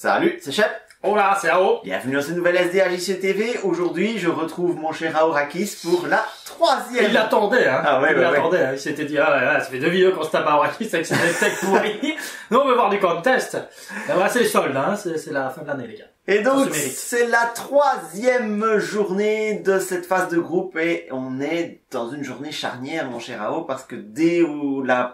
Salut, c'est Chef. Hola, c'est Ao. Bienvenue dans ce nouvel SDAJC TV. Aujourd'hui, je retrouve mon cher Aorakis pour la troisième. Il l'attendait, hein. Ah ouais, il l'attendait, hein. Il s'était dit, ah là, ça fait 2 vidéos qu'on se tape à Aorakis avec ses tech pourris. Nous, on veut voir du contest. Et voilà, c'est les soldes, hein. C'est la fin de l'année, les gars. Et donc, c'est la troisième journée de cette phase de groupe et on est dans une journée charnière, mon cher Ao, parce que dès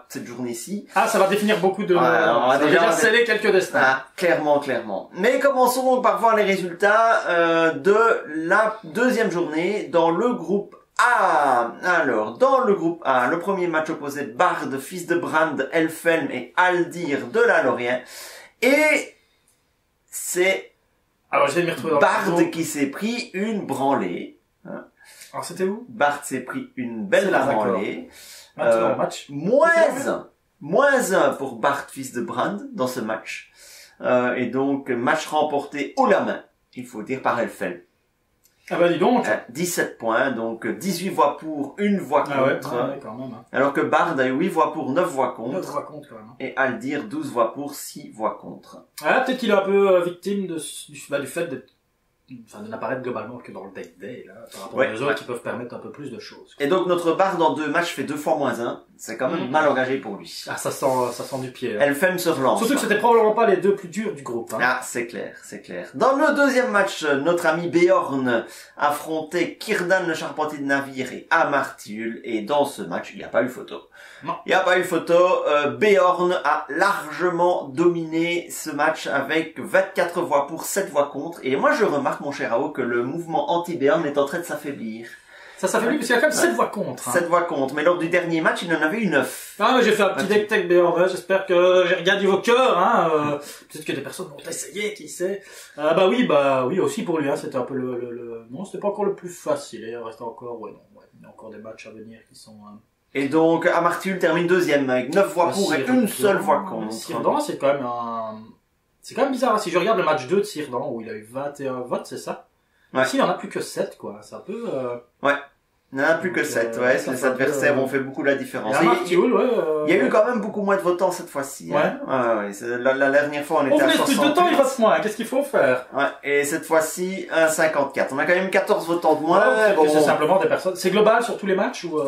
cette journée-ci... Ah, ça va définir beaucoup de... on va déjà sceller quelques destins. Ah, clairement, clairement. Mais commençons donc par voir les résultats de la deuxième journée dans le groupe A. Alors, dans le groupe A, le premier match opposait Bard, fils de Brand, Elfelm et Aldir de la Lorient. Et c'est... Alors, je vais m'y retrouver dans Bard qui s'est pris une branlée. Hein. Alors, c'était où? Bard s'est pris une belle branlée. Match. Moins 1 pour Bard, fils de Brand, dans ce match. Et donc, match remporté haut la main, il faut dire, par Elfelm. Ah bah dis donc. 17 points, donc 18 voix pour, 1 voix contre. Ah ouais, quand même. Hein. Alors que Bard a eu 8 voix pour, 9 voix contre. 9 voix contre, quand même. Et Aldir, 12 voix pour, 6 voix contre. Ah, peut-être qu'il est un peu victime du fait d'être... Enfin, de n'apparaître globalement que dans le deck day, là, par rapport aux autres qui peuvent permettre un peu plus de choses. Et donc, notre Bard en 2 matchs fait 2 fois moins 1. C'est quand même mal engagé pour lui. Ah, ça sent du pied. Hein. Elfelm se relance. Surtout que c'était probablement pas les deux plus durs du groupe. Hein. Ah, c'est clair, c'est clair. Dans le deuxième match, notre ami Beorn affrontait Kirdan le charpentier de navire et Amartiul. Et dans ce match, il n'y a pas eu photo. Non. Il n'y a pas eu photo. Beorn a largement dominé ce match avec 24 voix pour, 7 voix contre. Et moi, je remarque, mon cher Ao, que le mouvement anti-Beorn est en train de s'affaiblir. Ça s'affaiblit parce qu'il y a quand même 7 voix contre. Hein. 7 voix contre. Mais lors du dernier match, il en avait eu 9. Ah, mais j'ai fait un petit deck tech Beorn. J'espère que j'ai regardé vos cœurs. Hein. Peut-être que des personnes vont essayer, qui sait. Bah oui, aussi pour lui. Hein, c'était un peu Non, c'était pas encore le plus facile. Il reste encore, il y a encore des matchs à venir qui sont... Et donc, Amartiul termine deuxième avec 9 voix pour et une seule voix contre. Sirdan, c'est quand même c'est quand même bizarre. Si je regarde le match 2 de Sirdan, où il a eu 21 votes, c'est ça? Ouais. Ici, il en a plus que 7, quoi. C'est un peu, Ouais. Il n'y en a plus que 7, ouais. Les adversaires ont fait beaucoup la différence. Il y a eu quand même beaucoup moins de votants cette fois-ci. Ouais. Hein. Ouais. La dernière fois, on était à 68. Plus de temps, il vote moins. Qu'est-ce qu'il faut faire? Ouais. Et cette fois-ci, 54. On a quand même 14 votants de moins. Ouais, bon. C'est simplement des personnes. C'est global sur tous les matchs ou,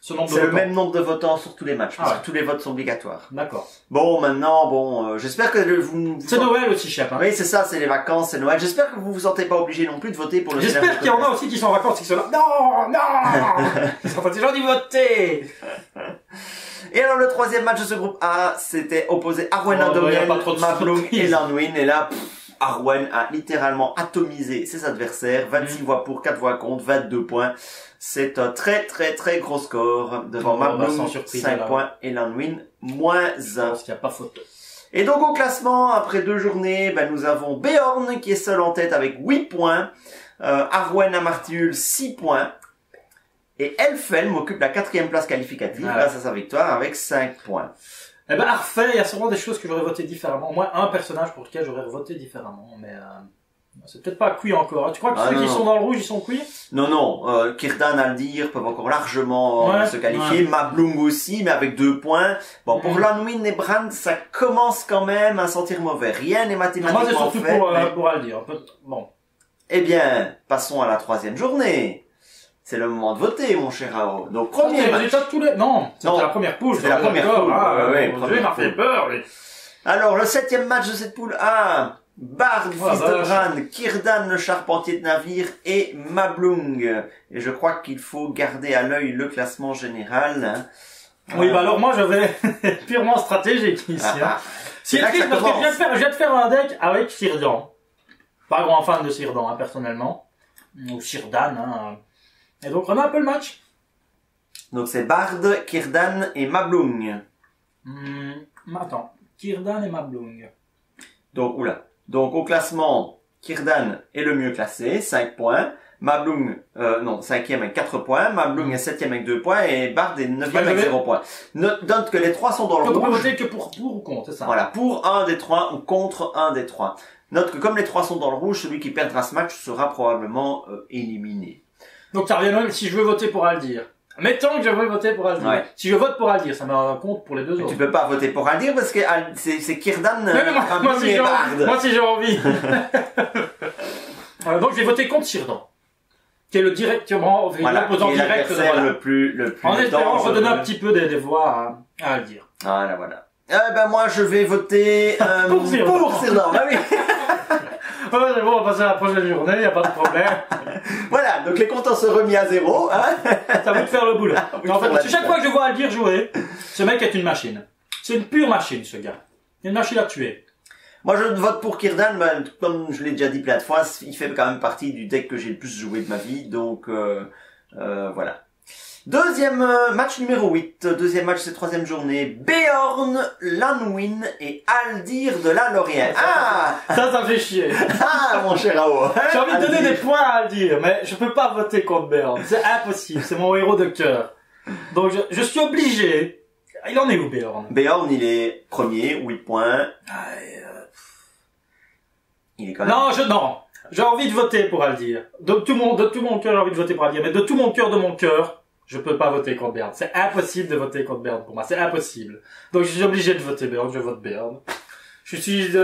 c'est le même nombre de votants sur tous les matchs, parce que tous les votes sont obligatoires. D'accord. Bon, maintenant, j'espère que vous... C'est Noël aussi, chef. Hein. Oui, c'est ça, c'est les vacances, c'est Noël. J'espère que vous vous sentez pas obligé non plus de voter pour le... J'espère qu'il y en a aussi qui sont en vacances et qui sont là. Non! Ils sont pas déjà dit voter! Et alors, le troisième match de ce groupe A, c'était opposé Arwen Adomiel, Mablung et Lanwin. Et là, Arwen a littéralement atomisé ses adversaires. 26 voix pour, 4 voix contre, 22 points. C'est un très très très gros score devant Mablung, 5 points et Lanwin, moins 1. Parce qu'il n'y a pas photo. Et donc au classement, après 2 journées, nous avons Beorn qui est seul en tête avec 8 points. Arwen Amartiul, 6 points. Et Elfelm occupe la 4e place qualificative grâce à sa victoire avec 5 points. Eh ben, Arfait, il y a sûrement des choses que j'aurais voté différemment. Moi, un personnage pour lequel j'aurais voté différemment, mais c'est peut-être pas cuit encore. Tu crois que ceux qui sont dans le rouge, ils sont cuits? Non. Kirdan, Aldir peuvent encore largement se qualifier. Mablung aussi, mais avec 2 points. Bon, pour Lanwin et Brand, ça commence quand même à sentir mauvais. Rien n'est mathématiquement fait. Moi, c'est surtout pour Aldir. Bon. Eh bien, passons à la 3e journée. C'est le moment de voter, mon cher Ao. Donc, premier match. Non, c'était la première poule. C'était la première poule. Il m'a fait peur, lui. Alors, le 7e match de cette poule A. Bard, fils de Brand, Kirdan, le charpentier de navire et Mablung. Et je crois qu'il faut garder à l'œil le classement général. Oui, alors moi, je vais purement stratégique ici. Si parce que je viens de faire un deck avec Sirdan. Pas grand fan de Sirdan, personnellement. Ou Sirdan, Et donc, on a un peu le match. Donc, c'est Bard, Kirdan et Mablung. Attends. Kirdan et Mablung. Donc, au classement, Kirdan est le mieux classé, 5 points. Mablung, 5e avec 4 points. Mablung est 7e avec 2 points. Et Bard est 9e avec 0 points. Note que les 3 sont dans le rouge. On peut voter que pour ou contre, c'est ça? Voilà, pour un des 3 ou contre un des 3. Note que comme les 3 sont dans le rouge, celui qui perdra ce match sera probablement éliminé. Donc ça revient même si je veux voter pour Aldir. Mettons que je veux voter pour Aldir. Ouais. Si je vote pour Aldir, ça me compte pour les deux autres. Tu peux pas voter pour Aldir parce que c'est Kirdan. Moi, si j'ai envie. Donc, je vais voter contre Sirdan. Qui est le directement, l'opposant direct de voilà. le plus en espérant redonner un petit peu des voix à Aldir. Voilà. Moi, je vais voter, pour Sirdan. Bah oui. C'est bon, on va passer à la prochaine journée, y a pas de problème. Voilà, donc les comptes se remis à zéro, hein. Ça va te faire le boulot. En fait, chaque fois que je vois Aldir jouer, ce mec est une machine. C'est une pure machine, ce gars. Une machine à tuer. Moi, je vote pour Kirdan, comme je l'ai déjà dit plein de fois, il fait quand même partie du deck que j'ai le plus joué de ma vie, donc, voilà. Deuxième match numéro 8, deuxième match, c'est troisième journée, Beorn, Lanwin et Aldir de la Lorient. Ça fait chier. Mon cher Ao. J'ai envie de donner des points à Aldir, mais je peux pas voter contre Beorn. C'est impossible, c'est mon héros de cœur. Donc je suis obligé. Il en est où Beorn? Beorn, il est premier, 8 points. Il est quand même... Non. J'ai envie de voter pour Aldir. De tout mon cœur, j'ai envie de voter pour Aldir, mais de tout mon cœur, je peux pas voter contre Beorn. C'est impossible de voter contre Beorn pour moi. C'est impossible. Donc, je suis obligé de voter Beorn. Je vote Beorn.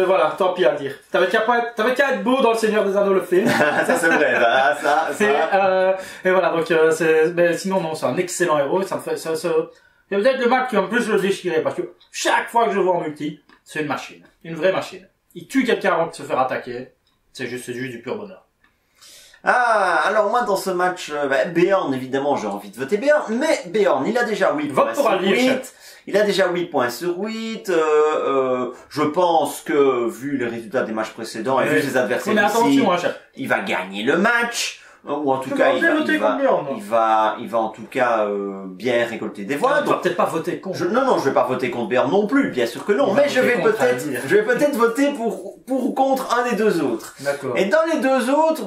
Voilà, tant pis à dire. T'avais qu'à être beau dans Le Seigneur des Anneaux, le film. Ça, c'est vrai, et voilà, donc, mais sinon, non, c'est un excellent héros. Ça me fait, c'est peut-être le match qui va plus le déchirer parce que chaque fois que je vois en multi, c'est une machine. Une vraie machine. Il tue quelqu'un avant de se faire attaquer. C'est juste du pur bonheur. Alors moi dans ce match, Beorn évidemment j'ai envie de voter Beorn, mais Beorn il a déjà 8 points sur 8, il a déjà 8 points sur 8, je pense que vu les résultats des matchs précédents et vu ses adversaires ici, il va gagner le match. Ou en tout cas, il va en tout cas bien récolter des voix. Tu vas peut-être pas voter contre. Non, je vais pas voter contre Beorn non plus, bien sûr que non. Mais je vais peut-être voter pour ou contre un des deux autres. D'accord. Et dans les deux autres,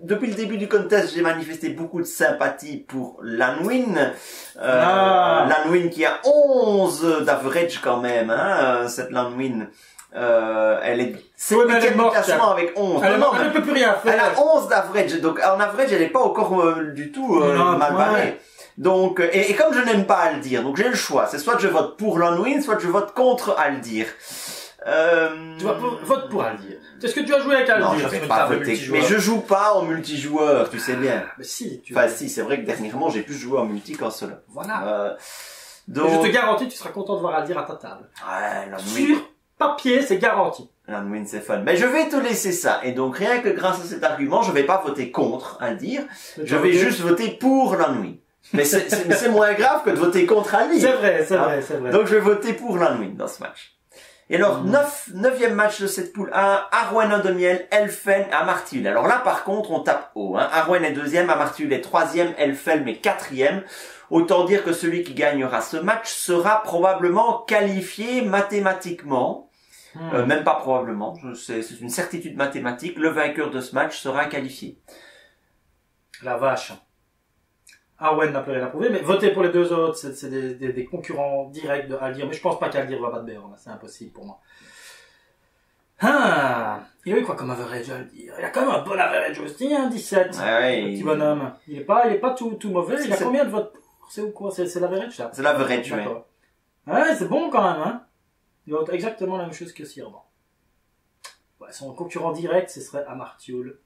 depuis le début du contest, j'ai manifesté beaucoup de sympathie pour Lanwin. Lanwin qui a 11 d'average quand même, hein, cette Lanwin. Elle est classement avec 11. Elle ne peut plus rien faire. Elle a 11 d'average, donc en average elle est pas encore du tout mal barrée. Donc et comme je n'aime pas Aldir, donc j'ai le choix, c'est soit je vote pour Lanwin, soit je vote contre Aldir. Tu votes pour Aldir. Est-ce que tu as joué avec Aldir? Non, je vais pas voter. Mais je joue pas en multijoueur, tu sais bien. Mais si, si, c'est vrai que dernièrement j'ai plus joué en multi qu'en solo. Voilà. Donc je te garantis, tu seras content de voir Aldir à ta table. Ouais, Lanwin. Sur papier, c'est garanti. Lanwin, c'est fun. Mais je vais te laisser ça. Et donc, rien que grâce à cet argument, je vais pas voter contre Aldir. Je vais juste voter pour Lanwin. Mais c'est moins grave que de voter contre Aldir. C'est vrai. Donc, je vais voter pour Lanwin dans ce match. Et alors, neuvième match de cette poule 1, Arwen Odomiel, Elfen, Amartiul. Alors là, par contre, on tape haut, hein. Arwen est deuxième, Amartiul est troisième, Elfen est quatrième. Autant dire que celui qui gagnera ce match sera probablement qualifié mathématiquement. Même pas probablement, c'est une certitude mathématique, le vainqueur de ce match sera qualifié. La vache. Arwen n'a plus rien à prouver, mais voter pour les deux autres, c'est des concurrents directs de Aldir, mais je pense pas qu'Aldir va battre Beorn, c'est impossible pour moi. Il a eu quoi comme average Aldir? Il a quand même un bon average aussi, hein, 17. Ouais, le petit bonhomme. Il est pas tout mauvais, il a combien de votes pour? C'est ou quoi? C'est l'average, ça? C'est l'average, ouais. Ouais, c'est bon quand même, hein. Il va exactement la même chose que Sirdan. Ouais, son concurrent direct, ce serait Amartiul.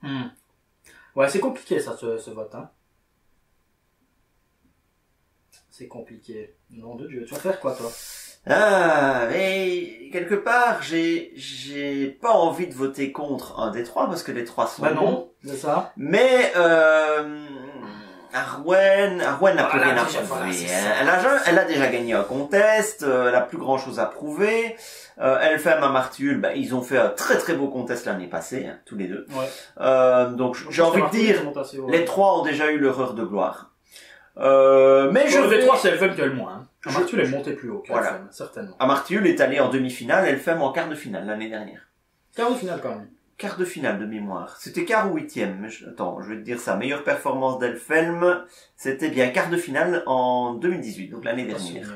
Ouais, c'est compliqué ça, ce vote, hein. C'est compliqué. Nom de Dieu, tu vas faire quoi, toi? Mais quelque part, j'ai pas envie de voter contre un des trois parce que les trois sont bons. C'est ça. Mais Arwen n'a plus rien à prouver. Elle a déjà gagné un contest, elle a plus grand chose à prouver. Elfen, Amartiul, ils ont fait un très très beau contest l'année passée, hein, tous les deux. Ouais. Donc j'ai envie de dire, les trois ont déjà eu leur heure de gloire. Mais les trois, c'est Elfen qui a le moins. Hein. Amartiul est monté plus haut qu'Elfen, certainement. Amartiul est allé en demi-finale, Elfen en quart de finale l'année dernière. Quart de finale quand même. Quart de finale de mémoire. C'était quart ou huitième. Mais attends, je vais te dire ça. Meilleure performance d'Elfelm, c'était bien quart de finale en 2018, donc l'année dernière.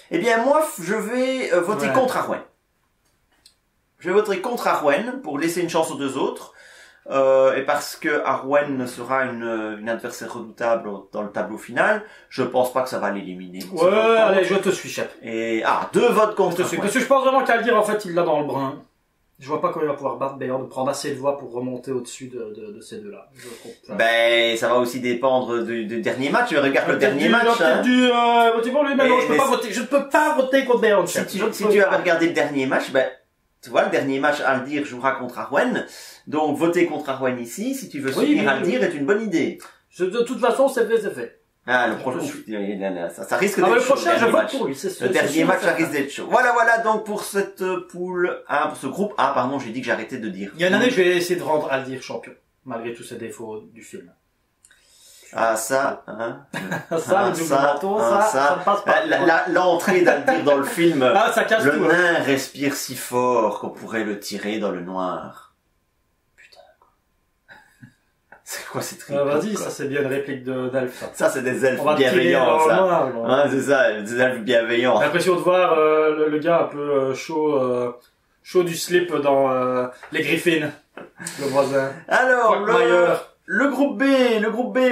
Eh bien, moi, je vais voter contre Arwen. Je vais voter contre Arwen pour laisser une chance aux deux autres. et parce que Arwen sera une adversaire redoutable dans le tableau final, je pense pas que ça va l'éliminer. Ouais, allez, je te suis, chef. Et, 2 votes contre Arwen. Parce que je pense vraiment qu'Aldir, en fait, il l'a dans le brin. Je vois pas comment il va pouvoir battre Bayern, de prendre assez de voix pour remonter au-dessus de ces deux-là. Ben, ça va aussi dépendre du dernier match. Regarde le dernier match. Voter pour lui, mais non, je ne peux pas voter contre Bayern. Si tu avais regardé le dernier match, ben, tu vois, le dernier match, Aldir jouera contre Arwen. Donc, voter contre Arwen ici, si tu veux soutenir Aldir, est une bonne idée. De toute façon, c'est fait. Ah, le prochain, ça risque d'être chaud. Le prochain, je vote pour lui, c'est sûr. Le dernier match, ça risque d'être chaud. Voilà, donc, pour cette poule, pour ce groupe A, pardon, j'ai dit que j'arrêtais de dire. Il y a une année, je vais essayer de rendre Aldir champion, malgré tous ses défauts du film. Ça, ça passe pas. L'entrée d'Aldir dans le film, ça cache le tout, nain respire si fort qu'on pourrait le tirer dans le noir. C'est quoi ces trucs? Vas-y, ça c'est bien une réplique d'elfes. Ça c'est des elfes bienveillants, ça. Ouais, c'est ça, des elfes bienveillants. J'ai l'impression de voir le gars un peu chaud du slip dans les Griffins, le voisin. Alors, le groupe B,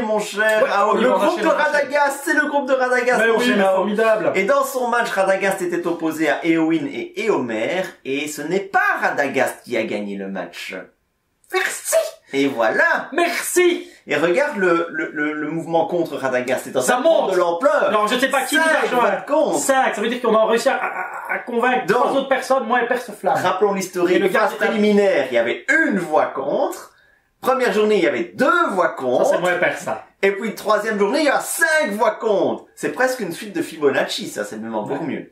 mon cher. Ouais, le groupe de Radagast, c'est le groupe de Radagast, mon cher. Formidable. Et dans son match, Radagast était opposé à Éowyn et Éomer, et ce n'est pas Radagast qui a gagné le match. Merci. Et voilà. Merci. Et regarde le mouvement contre Radagast. Ça monte de l'ampleur. Non, je sais pas qui dit ça. 5, ça veut dire qu'on a réussi à convaincre 3 autres personnes, moi et Perseflamme. Rappelons l'historique. Le phase préliminaire, il y avait 1 voix contre. Première journée, il y avait 2 voix contre. Ça, c'est moi et Persa. Et puis, 3e journée, il y a 5 voix contre. C'est presque une suite de Fibonacci, ça, c'est même encore mieux.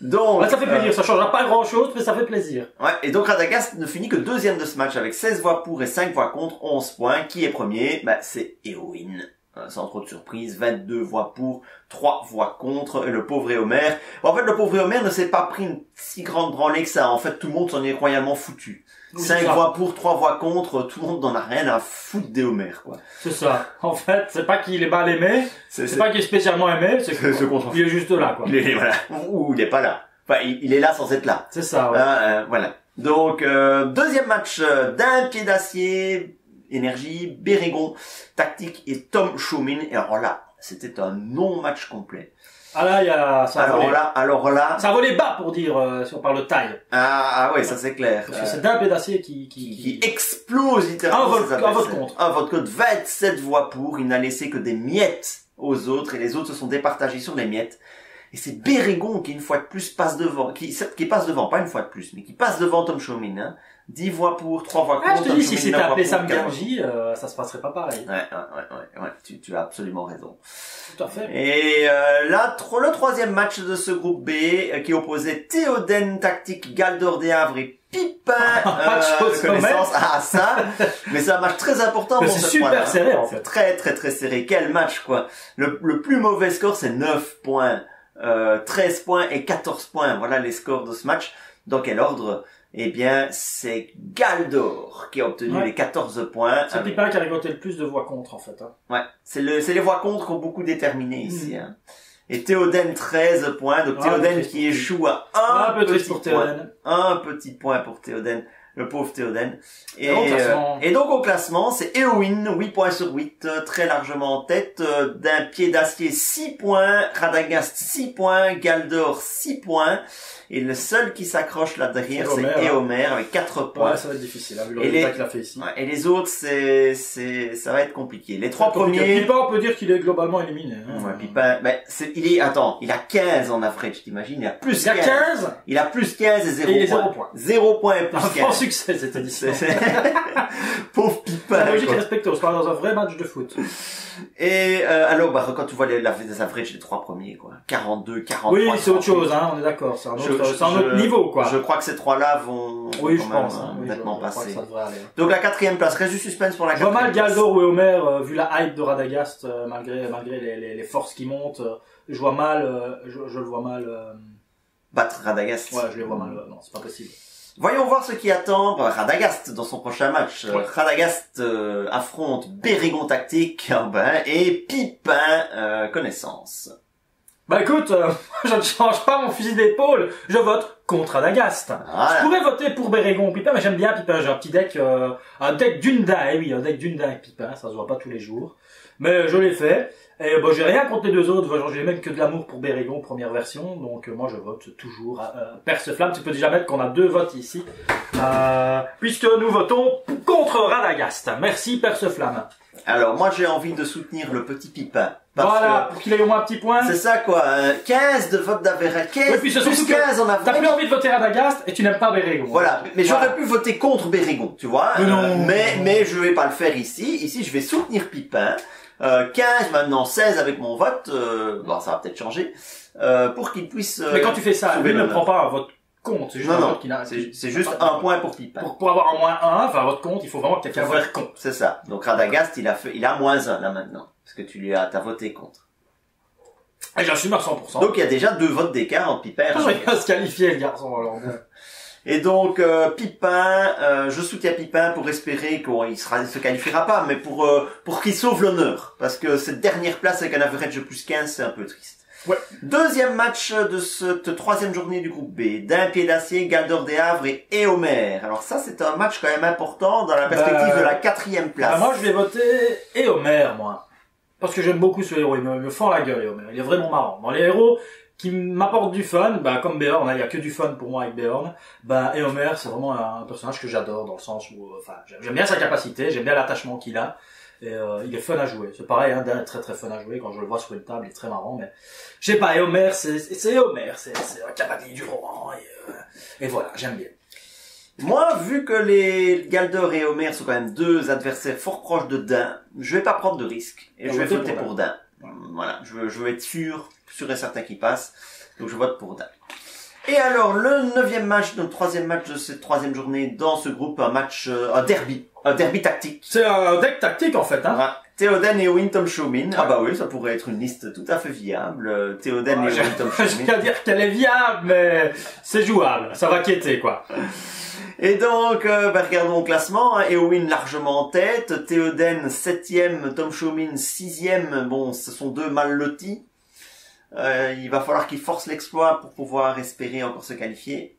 Donc, ça fait plaisir, ça changera pas grand chose, mais ça fait plaisir. Ouais, et donc Radagast ne finit que 2e de ce match avec 16 voix pour et 5 voix contre, 11 points. Qui est premier? C'est Éowyn. Sans trop de surprise, 22 voix pour, 3 voix contre, et le pauvre Éomer. En fait, le pauvre Éomer ne s'est pas pris une si grande branlée que ça. En fait, tout le monde s'en est royalement foutu. 5 voix pour, 3 voix contre, tout le monde n'en a rien à foutre d'Éomer, quoi. C'est ça. En fait, c'est pas qu'il est mal aimé, c'est pas qu'il est spécialement aimé, c'est qu'il est juste là, quoi. Ou il est pas là. Enfin, il est là sans être là. C'est ça, ouais. Voilà. Donc, 2e match d'un pied d'acier, énergie, Bérégon, tactique et Tom Schaumin. Et alors là, c'était un non-match complet. Ah là, il y a, ça a volé. Alors là. Ça a volé bas pour dire, si on parle de taille. Ah ouais, ça c'est clair. Parce que c'est d'un pied d'acier qui explose littéralement. Un vote contre. Un vote contre. 27 voix pour. Il n'a laissé que des miettes aux autres et les autres se sont départagés sur les miettes. Et c'est Bérégon qui, une fois de plus, passe devant, qui passe devant, pas une fois de plus, mais qui passe devant Tom Schaumin, hein. 10 voix pour, 3 voix contre. Je te dis, si c'était appelé Sam Gamji, ça se passerait pas pareil. Ouais, tu as absolument raison. Tout à fait. Et, là, le 3e match de ce groupe B, qui opposait Théoden, Tactique, Galdor des Havres et Pipin, connaissance. Ça. Mais c'est un match très important pour cette fois. C'est super serré, en fait. Très, très, très serré. Quel match, quoi. Le plus mauvais score, c'est 9 points. 13 points et 14 points. Voilà les scores de ce match. Dans quel ordre? Eh bien, c'est Galdor qui a obtenu les 14 points. C'est Pipin qui a récolté le plus de voix contre, en fait. Hein. Ouais. C'est les voix contre qui ont beaucoup déterminé ici. Hein. Et Théoden 13 points. Donc Théoden qui échoue à un petit point. Un petit point pour Théoden. Le pauvre Théoden. Et donc au classement, c'est Éowyn, 8 points sur 8, très largement en tête, d'un pied d'acier 6 points, Radagast 6 points, Galdor 6 points, et le seul qui s'accroche là derrière, c'est Éomer avec 4 points. Ouais, ça va être difficile, hein, vu le résultat qu'il a fait ici. Ouais, et les autres, ça va être compliqué. Les 3 premiers... Pipin, on peut dire qu'il est globalement éliminé. Hein. Ouais, Pipin, il a 15 en average, t'imagines, il a plus 15. Il a plus 15 et 0 points. 0 points et plus 15. Un succès, cette édition. Pauvre Pipin. La logique est respectée, on se parle dans un vrai match de foot. Et alors, quand tu vois les averages des 3 premiers, quoi. 42, 43. Oui, c'est autre chose, hein, on est d'accord. C'est un autre niveau, quoi. Je crois que ces 3-là vont nettement passer. Donc la 4e place, reste du suspense pour la 4e place. Je vois mal Galdor ou Éomer, vu la hype de Radagast, malgré les forces qui montent, je vois mal, je le vois mal, battre Radagast. Ouais, je le vois mal, non, c'est pas possible. Voyons voir ce qui attend Radagast dans son prochain match. Ouais. Radagast affronte Bérégon Tactique et Pipin Connaissance. Bah écoute, je ne change pas mon fusil d'épaule, je vote contre Radagast. Voilà. Je pourrais voter pour Bérégon ou Pipin, mais j'aime bien Pipin, j'ai un petit deck, un deck d'Unda, oui, un deck d'Unda avec Pipin, ça se voit pas tous les jours. Mais je l'ai fait, et j'ai rien contre les deux autres, genre, j'ai même que de l'amour pour Bérégon, première version, donc moi je vote toujours Perseflamme. Tu peux déjà mettre qu'on a 2 votes ici, puisque nous votons contre Radagast. Merci Perseflamme. Alors moi j'ai envie de soutenir le petit Pipin. Voilà, pour qu'il ait au moins un petit point. C'est ça quoi, 15 de vote d'average, 15 oui, puis c'est plus 15 en average. T'as plus envie de voter Radagast et tu n'aimes pas Bérégon. Voilà, mais j'aurais pu voter contre Bérégon, tu vois. Mais je vais pas le faire ici. Ici je vais soutenir Pipin. 15 maintenant 16 avec mon vote. Bon ça va peut-être changer. Pour qu'il puisse. Mais quand tu fais ça, lui ne prend pas un vote contre. C'est juste un vote qu'il a. C'est juste un point pour Pipin. Pour avoir un moins 1, enfin un vote contre, il faut vraiment que quelqu'un vote contre. C'est ça. Donc Radagast il a moins 1 là maintenant. Parce que t'as voté contre. Et j'assume à 100%. Donc il y a déjà 2 votes d'écart entre Pipin et Radagast. Il va se qualifier le garçon alors. Et donc Pipin, je soutiens Pipin pour espérer qu'il se qualifiera pas, mais pour qu'il sauve l'honneur. Parce que cette dernière place avec un average de plus 15, c'est un peu triste. Ouais. Deuxième match de cette troisième journée du groupe B. D'un pied d'acier, Galdor des Havres et Éomer. Alors ça, c'est un match quand même important dans la perspective de la 4e place. Moi, je vais voter Éomer, moi. Parce que j'aime beaucoup ce héros. Il me fend la gueule, Éomer. Il est vraiment marrant. Dans les héros qui m'apportent du fun, comme Beorn, il y a que du fun pour moi avec Beorn. Éomer, c'est vraiment un personnage que j'adore dans le sens où, j'aime bien sa capacité, j'aime bien l'attachement qu'il a. Et il est fun à jouer. C'est pareil, hein, Dan est très très fun à jouer. Quand je le vois sur une table, il est très marrant. Mais je sais pas, Éomer, c'est Éomer, c'est un cavalier du roman. Et voilà, j'aime bien. Moi, vu que les Galdor et Éomer sont quand même 2 adversaires fort proches de Dan, je vais pas prendre de risque et je vais voter pour Dan. Voilà, je veux être sûr et certain qu'il passe. Donc je vote pour Dan. Et alors, le 9e match, donc 3e match de cette 3e journée dans ce groupe, un derby tactique. C'est un deck tactique en fait, hein. Ouais. Théoden et Owen Tom Showmin. Ah bah oui, ça pourrait être une liste tout à fait viable. Théoden et Owen Tom Showmin. Je vais pas dire qu'elle est viable, mais c'est jouable. Ça va quitter, quoi. Et donc, regardons le classement. Éowyn largement en tête. Théoden 7e, Tom Showmin 6e. Bon, ce sont 2 mal lotis. Il va falloir qu'il force l'exploit pour pouvoir espérer encore se qualifier.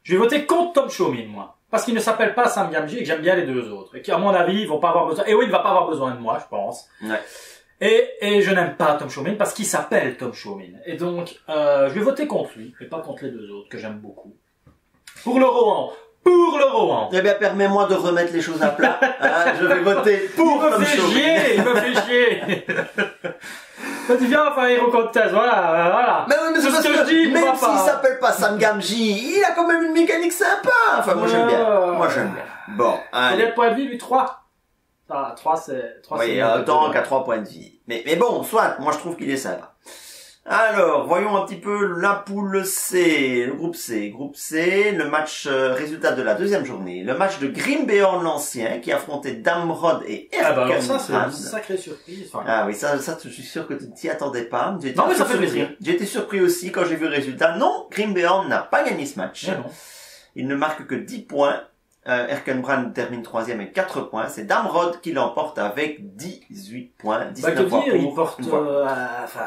Je vais voter contre Tom Showmin, moi. Parce qu'il ne s'appelle pas Sam Gamgee et que j'aime bien les 2 autres. Et qu'à mon avis, ils vont pas avoir besoin. Et oui, il va pas avoir besoin de moi, je pense. Ouais. Et je n'aime pas Tom Showmin parce qu'il s'appelle Tom Showmin. Et donc, je vais voter contre lui, et pas contre les 2 autres que j'aime beaucoup. Pour le Rohan. Pour le Rohan. Eh bien, permets-moi de remettre les choses à plat. Je vais voter pour Tom Showmin. Il me fait chier. Quand tu viens faire Hero Contest, voilà. Mais oui, mais c'est ce que je dis, même s'il s'appelle pas Sam Gamgee, il a quand même une mécanique sympa. Enfin, moi j'aime bien. Bon, allez. Combien de points de vie, lui? 3. 3 c'est... Oui, tant qu'à 3 points de vie. Mais bon, soit, moi je trouve qu'il est sympa. Alors, voyons un petit peu la poule C, le groupe C. Groupe C, le match résultat de la 2e journée. Le match de Grimbeorn l'Ancien qui affrontait Damrod et Erkenbrand. Ça, c'est une sacrée surprise. Ah oui, ça, je suis sûr que tu t'y attendais pas. Non, mais ça fait plaisir. J'ai été surpris aussi quand j'ai vu le résultat. Non, Grimbeorn n'a pas gagné ce match. Non. Il ne marque que 10 points. Erkenbrand termine 3e avec 4 points. C'est Damrod qui l'emporte avec 18 points. 19 points il porte,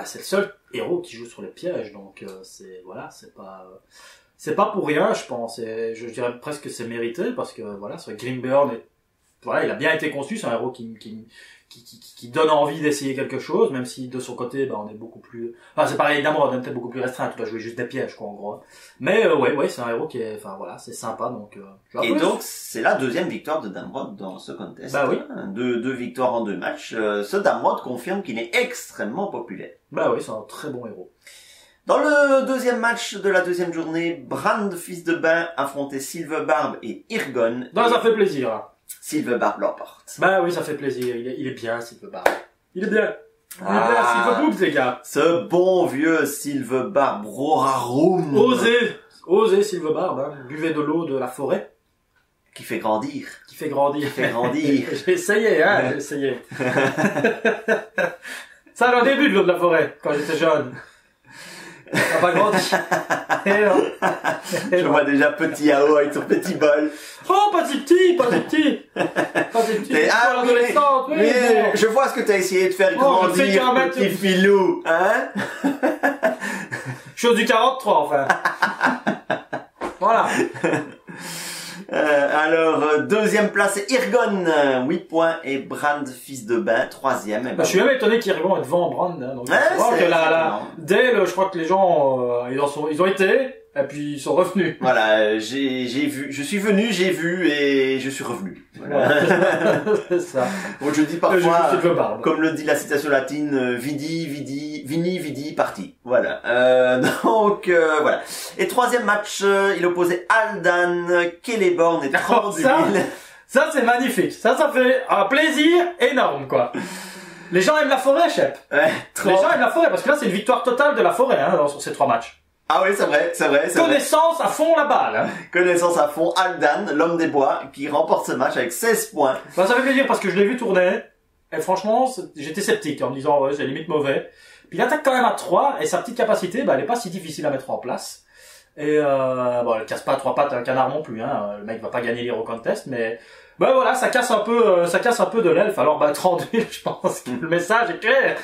c'est le seul héros qui joue sur les pièges, donc c'est pas pour rien, je pense. Et je dirais presque que c'est mérité parce que ce Grimbeorn il a bien été conçu. C'est un héros qui donne envie d'essayer quelque chose, même si de son côté, on est beaucoup plus. C'est pareil, Damrod, on est peut-être beaucoup plus restreint. Tu dois jouer juste des pièges, quoi, en gros. Mais c'est un héros qui est, c'est sympa, donc. Et donc c'est la 2e victoire de Damrod dans ce contest. Bah oui. 2 victoires en 2 matchs. Ce Damrod confirme qu'il est extrêmement populaire. Bah oui, c'est un très bon héros. Dans le 2e match de la 2e journée, Brand, fils de Bain, affrontait Silverbarb et Irgon. Ça fait plaisir. Silverbarb l'emporte. Bah oui, ça fait plaisir. Il est bien, Silverbarb. Il est bien. Il est bien, Silverboobs, les gars. Ce bon vieux Silverbarb Rorarum. Osez, Silverbarb, hein. Buvez de l'eau de la forêt. Qui fait grandir. J'ai essayé, j'ai essayé. Ça, au début de l'eau de la forêt, quand j'étais jeune. Ça n'a pas grandi. Je vois déjà petit Yao avec son petit bol. Oh, pas si petit, pas si petit. Pas si petit. Ah oui, mais je vois ce que tu as essayé de faire grandir, petit filou. Hein? Je suis du 43, enfin. Voilà. Alors, deuxième place, c'est Irgon, 8 points, et Brand, fils de bain, troisième. Bah, je suis même étonné qu'Irgon est devant Brand. Hein, donc, Dale, je crois que les gens, ils ont été, et puis ils sont revenus. Voilà, j'ai vu, je suis venu, j'ai vu, et je suis revenu. Voilà. C'est ça. Bon, je dis parfois, comme le dit la citation latine, vidi, vidi, parti. Voilà. Voilà. Et troisième match, il opposait Aldan, Celeborn et 30 000. Ça, c'est magnifique. Ça fait un plaisir énorme, quoi. Les gens aiment la forêt, Shep. Ouais, les gens aiment la forêt, parce que là, c'est une victoire totale de la forêt, hein, sur ces 3 matchs. Ah oui, c'est vrai. Connaissance à fond la balle, hein. Connaissance à fond, Aldan, l'homme des bois, qui remporte ce match avec 16 points. Bah, ça fait plaisir parce que je l'ai vu tourner. Et franchement, j'étais sceptique en me disant, ouais, c'est limite mauvais. Puis il attaque quand même à 3, et sa petite capacité, bah, elle est pas si difficile à mettre en place. Et bon, elle casse pas à 3 pattes un canard non plus, hein. Le mec va pas gagner l'Hero Contest, mais bah voilà, ça casse un peu de l'elfe. Alors bah 30 000, je pense que le message est clair.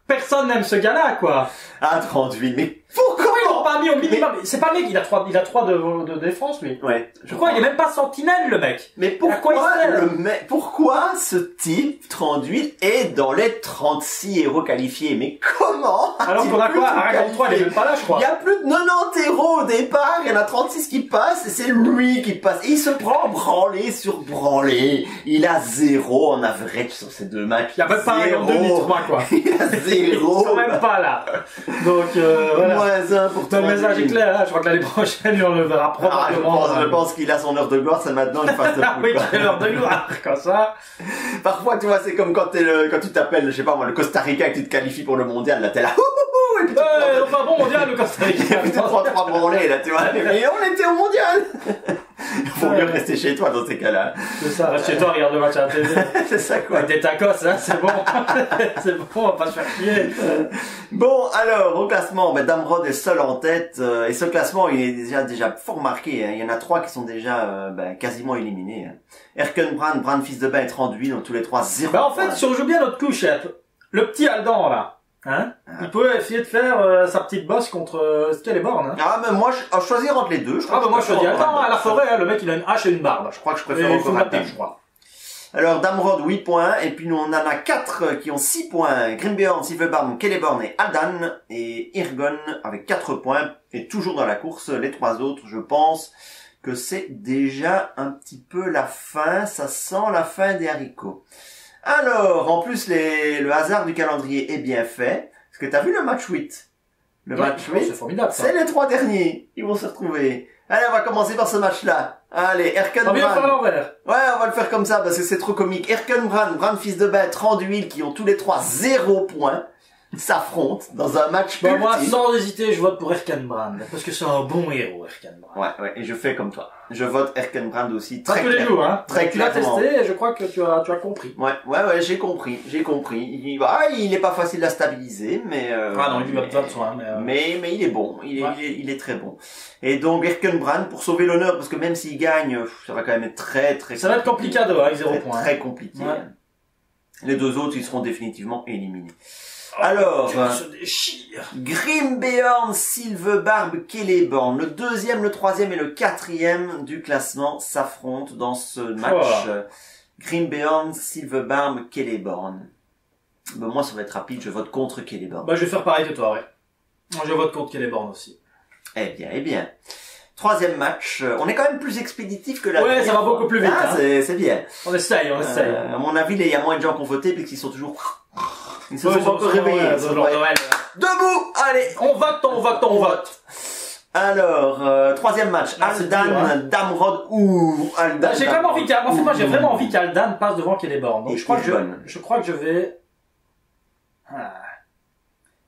Personne n'aime ce gars-là, quoi. Ah, 30 000, mais pourquoi ils l'ont pas mis au minimum? C'est pas le mec, il a 3 de défense, lui. Ouais. Pourquoi il est même pas sentinelle, le mec? Mais pourquoi ce type, 30 000, est dans les 36 héros qualifiés? Mais comment? Alors qu'on a quoi? Aragon 3, il est même pas là, je crois. Il y a plus de 90 héros au départ, il y en a 36 qui passent, et c'est lui qui passe. Et il se prend branlé sur branlé. Il a 0 en average sur ces 2 matchs. Il y a même pas Aragon 2 ni 3, quoi. Il a 0. Ils sont même pas là. Donc, voilà. Moins 1 pour ton message est clair, hein. Je crois que l'année prochaine, on le verra probablement. Je pense qu'il a son heure de gloire, c'est maintenant il passe le coup. Oui, il a l'heure de gloire, comme ça. Parfois, tu vois, c'est comme quand tu t'appelles, je sais pas moi, le Costa Rica et que tu te qualifies pour le mondial, là, t'es là, et puis enfin bon mondial, le Costa Rica. Et puis tu prends 3 branlés, là, tu vois. Mais on était au mondial. Faut mieux rester chez toi dans ces cas-là. C'est ça, reste chez toi, regarde le match à la télé. C'est ça, quoi. Avec des tacos, hein, c'est bon. C'est bon, on va pas se faire chier. Bon, alors, au classement, Damrod est seul en tête, et ce classement, il est déjà fort marqué, hein. Il y en a 3 qui sont déjà, quasiment éliminés, hein. Erkenbrand, Brand, fils de bain et 38, donc tous les 3, 0. Bah, en fait, si on joue bien notre coup, chef, le petit Aldan, là, hein, il peut essayer de faire sa petite bosse contre Celeborn, hein. Ah, mais moi, je choisir entre les deux. Moi, je choisis Aldan, à la forêt, hein, le mec, il a une hache et une barbe. Je crois que je préfère encore Aldan, je crois. Alors, Damrod, 8 points, et puis nous, on en a 4 qui ont 6 points. Grimbeorn, Silverbarm, Celeborn et Aldan, et Irgon avec 4 points, et toujours dans la course, les 3 autres, je pense que c'est déjà un petit peu la fin, ça sent la fin des haricots. Alors, en plus, le hasard du calendrier est bien fait, parce que t'as vu le match 8? Le match 8, c'est formidable, ça. C'est les 3 derniers, ils vont se retrouver. Allez, on va commencer par ce match-là. Allez, Erkenbrand. On va faire l'envers. Ouais, on va le faire comme ça, parce que c'est trop comique. Erkenbrand, Brand, fils de bain, 30 d'huile, qui ont tous les 3 0 points, s'affrontent dans un match ultime. Moi, sans hésiter, je vote pour Erkenbrand, parce que c'est un bon héros, Erkenbrand. Ouais, et je fais comme toi. Je vote Erkenbrand aussi, très clairement. Tous les jours, hein. Très clairement. Tu l'as testé, et je crois que tu as compris. Ouais, j'ai compris. Il est pas facile à stabiliser, mais non, il lui a besoin de soin, mais il est bon. Il est très bon. Et donc, Erkenbrand, pour sauver l'honneur, parce que même s'il gagne, ça va quand même être très ça va être compliqué avec 0 points. Très compliqué. Ouais. Les 2 autres, ils seront définitivement éliminés. Alors, Grimbeorn, Silverbarb, Celeborn, le 2e, le 3e et le 4e du classement s'affrontent dans ce match. Grimbeorn, Silverbarb, Celeborn. Moi, ça va être rapide, je vote contre Celeborn. Je vais faire pareil que toi, ouais. Moi, je vote contre Celeborn aussi. Eh bien. 3e match, on est quand même plus expéditif que la dernière. Ouais, ça va beaucoup plus vite. Ah, hein. C'est bien. On essaye. À mon avis, il y a moins de gens qui ont voté, puisqu'ils sont toujours... Ils se sont encore réveillés. Debout! Allez! On vote! Alors, 3e match. Aldan, Damrod ou Aldan. J'ai quand même envie j'ai vraiment envie qu'Aldan passe devant Celeborn. Donc, je crois que je vais...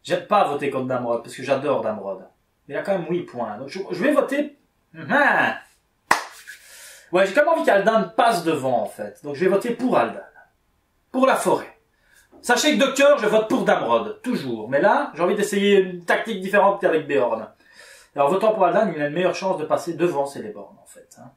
J'aime pas voter contre Damrod, parce que j'adore Damrod. Mais il a quand même 8 points. Donc, je vais voter... Ouais, j'ai quand même envie qu'Aldan passe devant, en fait. Donc, je vais voter pour Aldan. Pour la forêt. Sachez que de cœur, je vote pour Damrod. Toujours. Mais là, j'ai envie d'essayer une tactique différente qu'avec Beorn. Et en votant pour Aldan, il a une meilleure chance de passer devant Celeborn, en fait. Hein.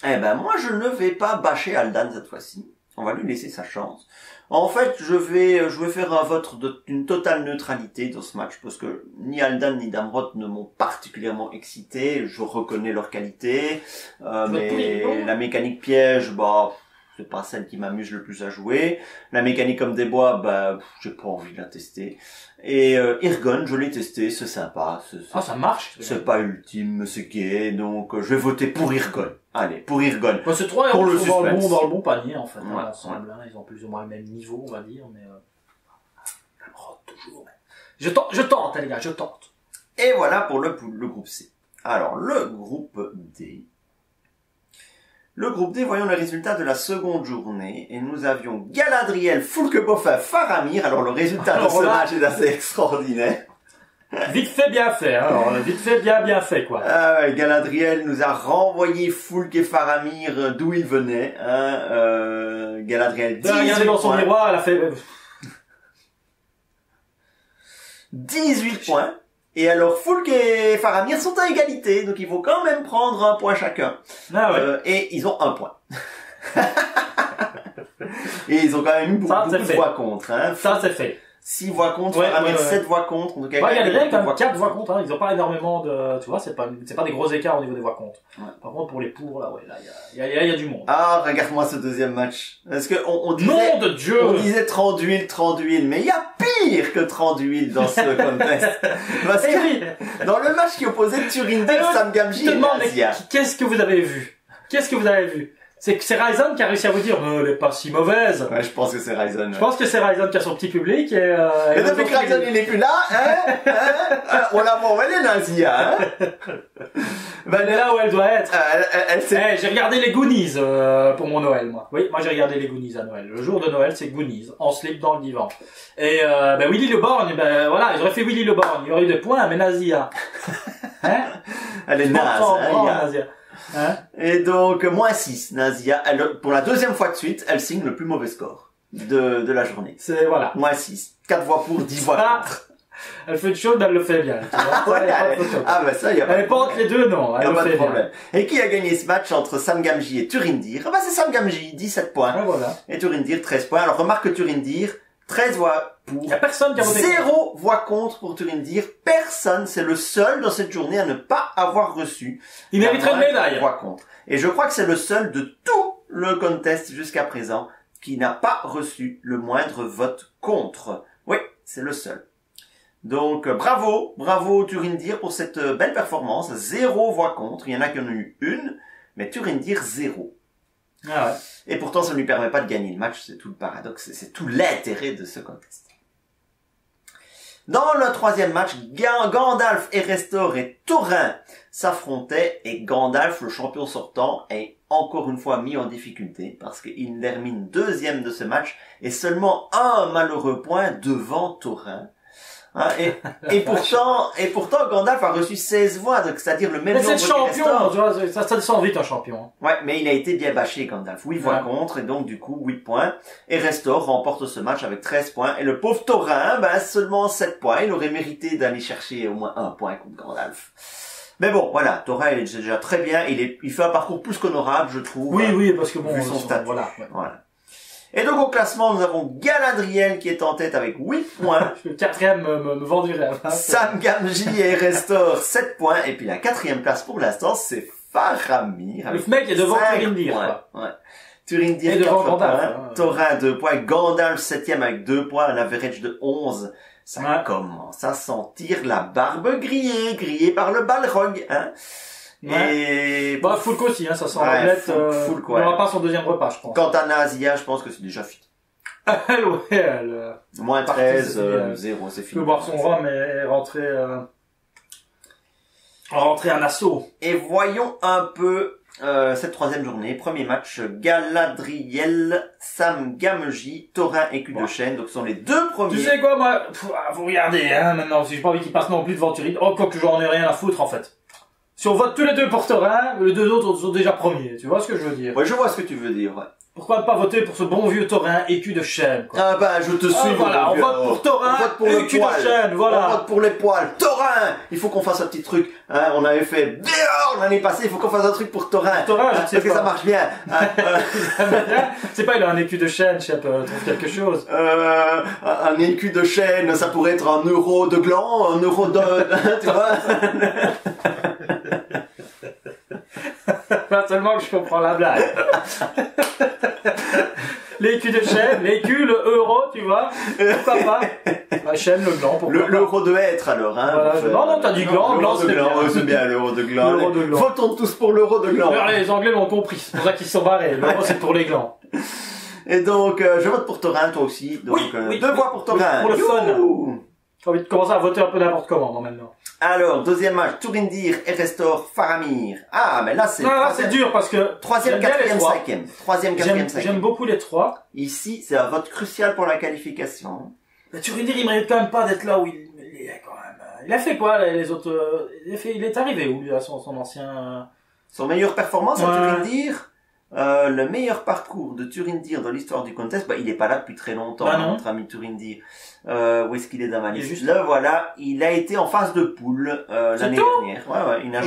Eh ben, moi, je ne vais pas bâcher Aldan cette fois-ci. On va lui laisser sa chance. En fait, je vais faire un vote d'une totale neutralité dans ce match, parce que ni Aldan ni Damrot ne m'ont particulièrement excité. Je reconnais leur qualité, mais la mécanique piège, bah, c'est pas celle qui m'amuse le plus à jouer. La mécanique comme des bois, bah, j'ai pas envie de la tester. Et Irgon, je l'ai testé, c'est sympa. Ça marche. C'est pas ultime, c'est gay, donc je vais voter pour Irgon. Allez, pour Irgon. Bah, ces trois pour le sont dans le bon panier, en fait. Ouais, ensemble, hein, ils ont plus ou moins le même niveau, on va dire, mais toujours. Je tente, les gars, je tente. Et voilà pour le groupe C. Alors, le groupe D. Le groupe D, voyons les résultats de la seconde journée. Et nous avions Galadriel, Foulkeboffa, Faramir. Alors, le résultat de ce match est assez extraordinaire. Vite fait, bien fait. Hein. Alors, vite fait, bien fait, quoi. Galadriel nous a renvoyé Foulk et Faramir d'où ils venaient. Hein. Galadriel, 18 dans son miroir, elle a fait... 18 points. Et alors, Foulk et Faramir sont à égalité, donc il faut quand même prendre un point chacun. Ah ouais. Et ils ont un point. Et ils ont quand même eu beaucoup de voix contre. Hein. Ça, c'est fait. 6 voix contre, Faramir 7 voix contre. Donc, il y a des quand même 4 voix contre. Hein. Ils ont pas énormément de... Tu vois, c'est pas des gros écarts au niveau des voix contre. Ouais. Par contre, pour les pour, là, il y a du monde. Ah, regarde-moi ce deuxième match. Parce que on disait... Nom de Dieu! On disait 30 d'huile, mais il y a pire que 30 d'huile dans ce contest. Parce que dans le match qui opposait Turindir, Sam Gamgee et Nazia. Qu'est-ce que vous avez vu? C'est Ryzen qui a réussi à vous dire, elle est pas si mauvaise. Ouais, je pense que c'est Ryzen. Ouais. Je pense que c'est Ryzen qui a son petit public et depuis que Ryzen il est plus là, on la voit où elle est, Nazia, hein. Elle est là où elle doit être. J'ai regardé les Goonies, pour mon Noël, moi. Oui, moi j'ai regardé les Goonies à Noël. Le jour de Noël, c'est Goonies, en slip dans le divan. Et, Willy Le Borgne, voilà, ils auraient fait Willy Le Borgne, il aurait eu des points, mais Nazia. Hein? Elle est naze, Nazia. Hein? Et donc, moins 6, Nazia. Pour la deuxième fois de suite, elle signe le plus mauvais score de la journée. C'est, voilà. Moins 6. 4 voix pour, 10 voix contre. Elle fait une chose, mais elle le fait bien. Tu vois, ça, y a pas elle est pas entre les deux, non. Elle y a le pas fait de problème. Bien. Et qui a gagné ce match entre Sam Gamgee et Turindir? C'est Sam Gamgee, 17 points. Voilà. Et Turindir, 13 points. Alors, remarque que Turindir, 13 voix pour. Il y a personne qui a voté. 0 voix contre pour Turindir. Personne. C'est le seul dans cette journée à ne pas avoir reçu. Il mériterait une médaille. Voix contre. Et je crois que c'est le seul de tout le contest jusqu'à présent qui n'a pas reçu le moindre vote contre. Oui, c'est le seul. Donc, bravo Turindir pour cette belle performance. 0 voix contre. Il y en a qui en ont eu une, mais Turindir 0. Ah ouais. Et pourtant, ça ne lui permet pas de gagner le match. C'est tout le paradoxe. C'est tout l'intérêt de ce contest. Dans le troisième match, Gandalf, Erestor et Thorin s'affrontaient et Gandalf, le champion sortant, est encore une fois mis en difficulté parce qu'il termine deuxième de ce match et seulement un malheureux point devant Thorin. Hein, et pourtant, Gandalf a reçu 16 voix, donc c'est-à-dire le même nombre que champion, tu vois, ça descend vite un champion. Ouais, mais il a été bien bâché, Gandalf. 8 voix contre, et donc du coup, 8 points. Et Restor remporte ce match avec 13 points. Et le pauvre Thorin, seulement 7 points. Il aurait mérité d'aller chercher au moins 1 point contre Gandalf. Mais bon, voilà, Thorin, il est déjà très bien. Il fait un parcours plus qu'honorable, je trouve. Oui, parce que vu son statut. Voilà. Et donc au classement, nous avons Galadriel qui est en tête avec 8 points. Le quatrième me vend du rêve. Hein, Sam Gamgee et Restor 7 points. Et puis la quatrième place pour l'instant, c'est Faramir. Le mec est devant Turindir. Ouais. Turindir 4 points. Thorin 2 points. Gandalf 7ème avec 2 points. Un average de 11. Ça commence à sentir la barbe grillée par le Balrog, hein. Et Foulk aussi, hein, ça sent l'omelette. Foulk, il n'aura pas son deuxième repas, je pense. Quant à Nazia, je pense que c'est déjà fit. elle moins 13, 0, c'est fini. Il peut boire son rhum et rentrer en assaut. Et voyons un peu cette troisième journée. Premier match, Galadriel, Sam Gamgee, Thorin et Cul-de-Chêne. Donc ce sont les deux premiers. Tu sais quoi, moi, vous regardez, hein, maintenant, si j'ai pas envie qu'il passe non plus devant Turin. Oh, quoi que j'en ai rien à foutre, en fait. Si on vote tous les deux pour Thorin, les deux autres sont déjà premiers. Tu vois ce que je veux dire? Ouais, je vois ce que tu veux dire, ouais. Pourquoi ne pas voter pour ce bon vieux taurin écu de chêne, quoi. Ah bah, je te suis. Voilà, on vote pour taurin, écu de chêne, voilà. On vote pour les poils. Taurin! Il faut qu'on fasse un petit truc. Hein, on avait fait Béorn l'année passée, il faut qu'on fasse un truc pour taurin. Taurin, je sais parce que ça marche bien. C'est pas, il a un écu de chêne, je sais pas, trouve quelque chose. Un écu de chêne, ça pourrait être 1 euro de gland, 1 euro de, tu vois. Pas seulement que je comprends la blague. L'écu de chêne, l'écu, le euro, tu vois. Pourquoi pas? La chêne, le gland, pourquoi pas. L'euro de hêtre, alors, hein. Voilà, non, t'as dit gland, gland, c'est bien. C'est bien, l'euro de gland. L'euro de gland. Votons tous pour l'euro de gland. Alors, les Anglais l'ont compris, c'est pour ça qu'ils se sont barrés. L'euro, c'est pour les glands. Et donc, je vote pour Taurin, toi aussi. Donc, oui, 2 voix pour Taurin. Pour le fun. Youhou. J'ai envie de commencer à voter un peu n'importe comment, moi, maintenant. Alors, deuxième match, Turindir et Restor Faramir. Ah, mais là, c'est... Là, c'est dur, parce que... Troisième, quatrième, cinquième. Troisième, quatrième, cinquième. J'aime beaucoup les trois. Ici, c'est un vote crucial pour la qualification. Mais Turindir, il mérite quand même pas d'être là où il est, quand même. Il a fait quoi, les autres... Il est arrivé où, lui, à son ancien... Son meilleure performance à Turindir, le meilleur parcours de Turindir dans l'histoire du contest, bah, il est pas là depuis très longtemps, notre ami Turindir. Où est-ce qu'il est dans ma liste? Là, voilà, il a été en phase de poule l'année dernière. Ouais, il n'a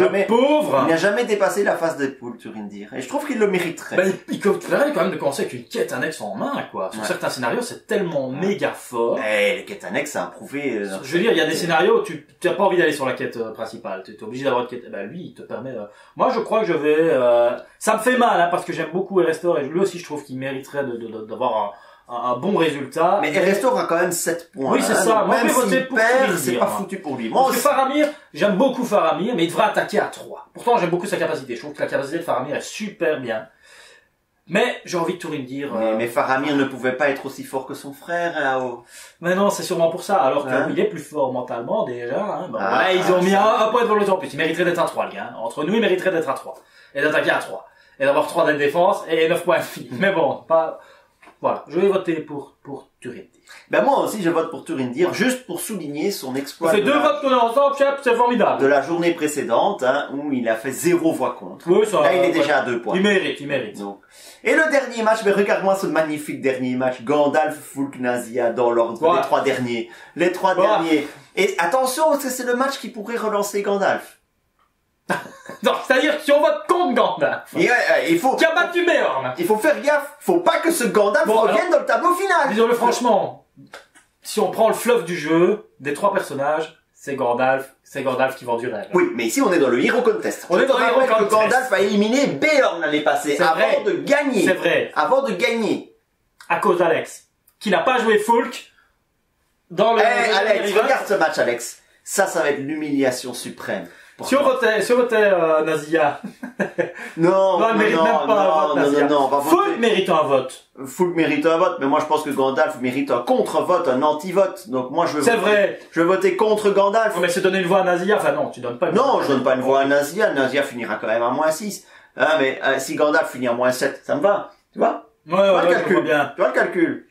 jamais dépassé la phase de poule, Turindir. Et je trouve qu'il le mériterait. Bah, il quand même de commencer avec une quête annexe en main, quoi. Sur certains scénarios, c'est tellement méga fort. Les quêtes annexes, ça a prouvé. Je veux dire, il y a des scénarios, tu n'as pas envie d'aller sur la quête principale. Tu es obligé d'avoir une quête. Bah, lui, il te permet. Moi, je crois que je vais. Ça me fait mal, hein, parce que j'aime beaucoup Erestor et lui aussi, je trouve qu'il mériterait d'avoir un bon résultat. Mais Erestor a quand même 7 points. Oui, c'est ça. Moi, même s'il perd, c'est pas moi. foutu pour lui. Parce que Faramir, j'aime beaucoup Faramir, mais il devrait attaquer à 3. Pourtant, j'aime beaucoup sa capacité. Je trouve que la capacité de Faramir est super bien. Mais j'ai envie de Turindir. Mais Faramir ne pouvait pas être aussi fort que son frère, Ao. Mais non, c'est sûrement pour ça. Alors qu'il est plus fort mentalement déjà. Hein. Bon, là, ils ont mis un point de volonté en plus. Il mériterait d'être à 3, le gars. Entre nous, il mériterait d'être à 3. Et d'attaquer à 3. Et d'avoir 3 de défense et 9 points de fille. Mais bon, pas... Voilà, je vais voter pour Turindir. Ben moi aussi je vote pour Turindir, juste pour souligner son exploit. On fait 2 votes qu'on est ensemble, chef, c'est formidable. De la journée précédente, hein, où il a fait 0 voix contre. Oui, ça, là il est déjà à 2 points. Il mérite. Donc. Et le dernier match, mais regarde-moi ce magnifique dernier match, Gandalf, Fulk, Nazia dans l'ordre des 3 derniers. Les 3 derniers. Et attention, parce que c'est le match qui pourrait relancer Gandalf. Non, c'est-à-dire si on vote contre Gandalf, il faut... qui a battu Béorn. Il faut faire gaffe, faut pas que ce Gandalf revienne dans le tableau final. Disons-le franchement, si on prend le fleuve du jeu, des 3 personnages, c'est Gandalf qui vend du rêve. Oui, mais ici on est dans le Hero Contest. On est dans le Hero Contest. Gandalf a éliminé Béorn l'année passée, avant de gagner. C'est vrai. Avant de gagner. À cause d'Alex, qui n'a pas joué Fulk dans le... Alex, regarde ce match, Alex. Ça va être l'humiliation suprême. Si on votait Nazia. Non, elle mérite même pas un vote, Nazia. Non, Fulk mérite un vote. Fulk mérite un vote, mais moi je pense que Gandalf mérite un contre-vote, un anti-vote. Donc moi je vais voter contre Gandalf. Mais c'est donner une voix à Nazia, enfin non, tu donnes pas une voix. Non, je donne pas une voix à Nazia. Nazia finira quand même à -6. Hein, mais si Gandalf finit à -7, ça me va. Tu vois? Ouais, le calcul. Bien. Tu vois le calcul?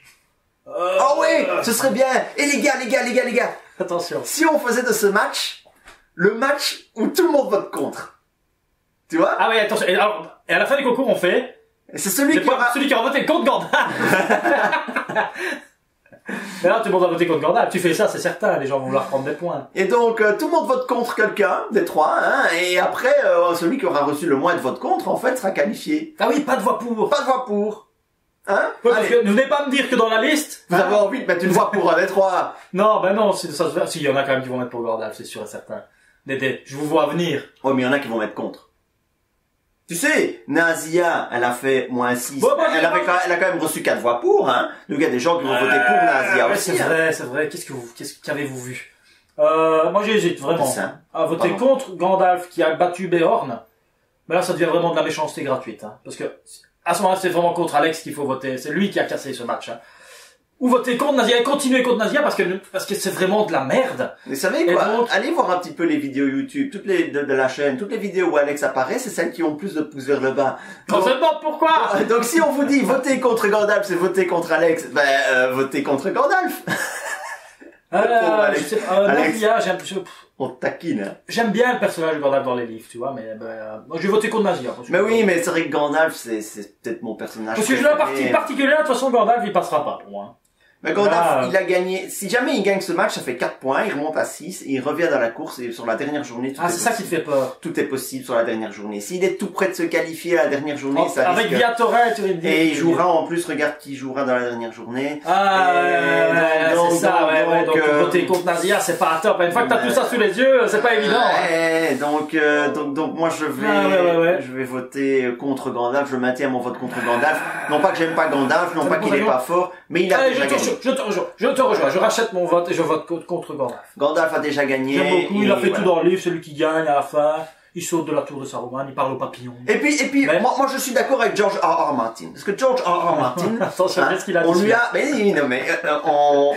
Oh oui, ce serait bien. Et les gars. Attention. Si on faisait de ce match le match où tout le monde vote contre. Tu vois? Ah oui, attention. Et à la fin du concours, on fait... C'est celui qui aura voté contre Gandalf. Mais là, tout le monde va voter contre Gandalf. Tu fais ça, c'est certain. Les gens vont vouloir prendre des points. Et donc, tout le monde vote contre quelqu'un, des 3, hein. Et après, celui qui aura reçu le moins de votes contre, en fait, sera qualifié. Ah oui, pas de voix pour. Pas de voix pour. Hein? Ouais, parce que ne venez pas me dire que dans la liste... Vous avez envie de mettre une voix pour un des 3. Non, ben non, ça se fait. Si, il y en a quand même qui vont mettre pour Gandalf, c'est sûr et certain. Je vous vois venir. Ouais, mais il y en a qui vont mettre contre. Tu sais, Nazia, elle a fait -6. Bon, elle a quand même reçu 4 voix pour, hein. Donc il y a des gens qui vont voter pour Nazia aussi. C'est vrai. Qu'avez-vous vu? Moi j'hésite vraiment à voter contre Gandalf qui a battu Béorn. Mais là ça devient vraiment de la méchanceté gratuite, hein. Parce que, à ce moment-là, c'est vraiment contre Alex qu'il faut voter. C'est lui qui a cassé ce match, hein. Ou voter contre Nazia et continuer contre Nazia parce que c'est vraiment de la merde. Mais vous savez quoi? Donc, allez voir un petit peu les vidéos YouTube, toutes les de la chaîne, toutes les vidéos où Alex apparaît, c'est celles qui ont plus de pouces vers le bas. On se demande pourquoi. Donc si on vous dit voter contre Gandalf, c'est voter contre Alex, votez contre Gandalf. Je sais pas, Nazia, On te taquine, hein. J'aime bien le personnage de Gandalf dans les livres, tu vois, mais moi j'ai voté contre Nazir. Mais oui, mais c'est vrai que Gandalf, c'est peut-être mon personnage. Parce que j'ai la partie particulière, de toute façon Gandalf il passera pas pour moi. Mais Gandalf, il a gagné, si jamais il gagne ce match, ça fait 4 points, il remonte à 6, et il revient dans la course, et sur la dernière journée, tout est possible. Ça qui te fait peur. Tout est possible sur la dernière journée. S'il est tout près de se qualifier à la dernière journée, ça avec Viatorel, tu veux dire. Et il jouera en plus, regarde qui jouera dans la dernière journée. C'est ça, ouais. Donc voter contre Nazir, c'est pas top. Une fois que t'as tout ça sous les yeux, c'est pas évident. Donc moi je vais voter contre Gandalf, je maintiens mon vote contre Gandalf. Non pas que j'aime pas Gandalf, non pas qu'il est pas fort, mais il a déjà gagné. Je te rejoins, je rachète mon vote et je vote contre Gandalf. Gandalf a déjà gagné. J'aime beaucoup, il a fait tout dans le livre, c'est lui qui gagne à la fin. Il saute de la tour de Saruman, il parle aux papillons. Et puis, moi je suis d'accord avec George R.R. Martin. Parce que George R.R. Martin, ce qu'il a dit. On lui a,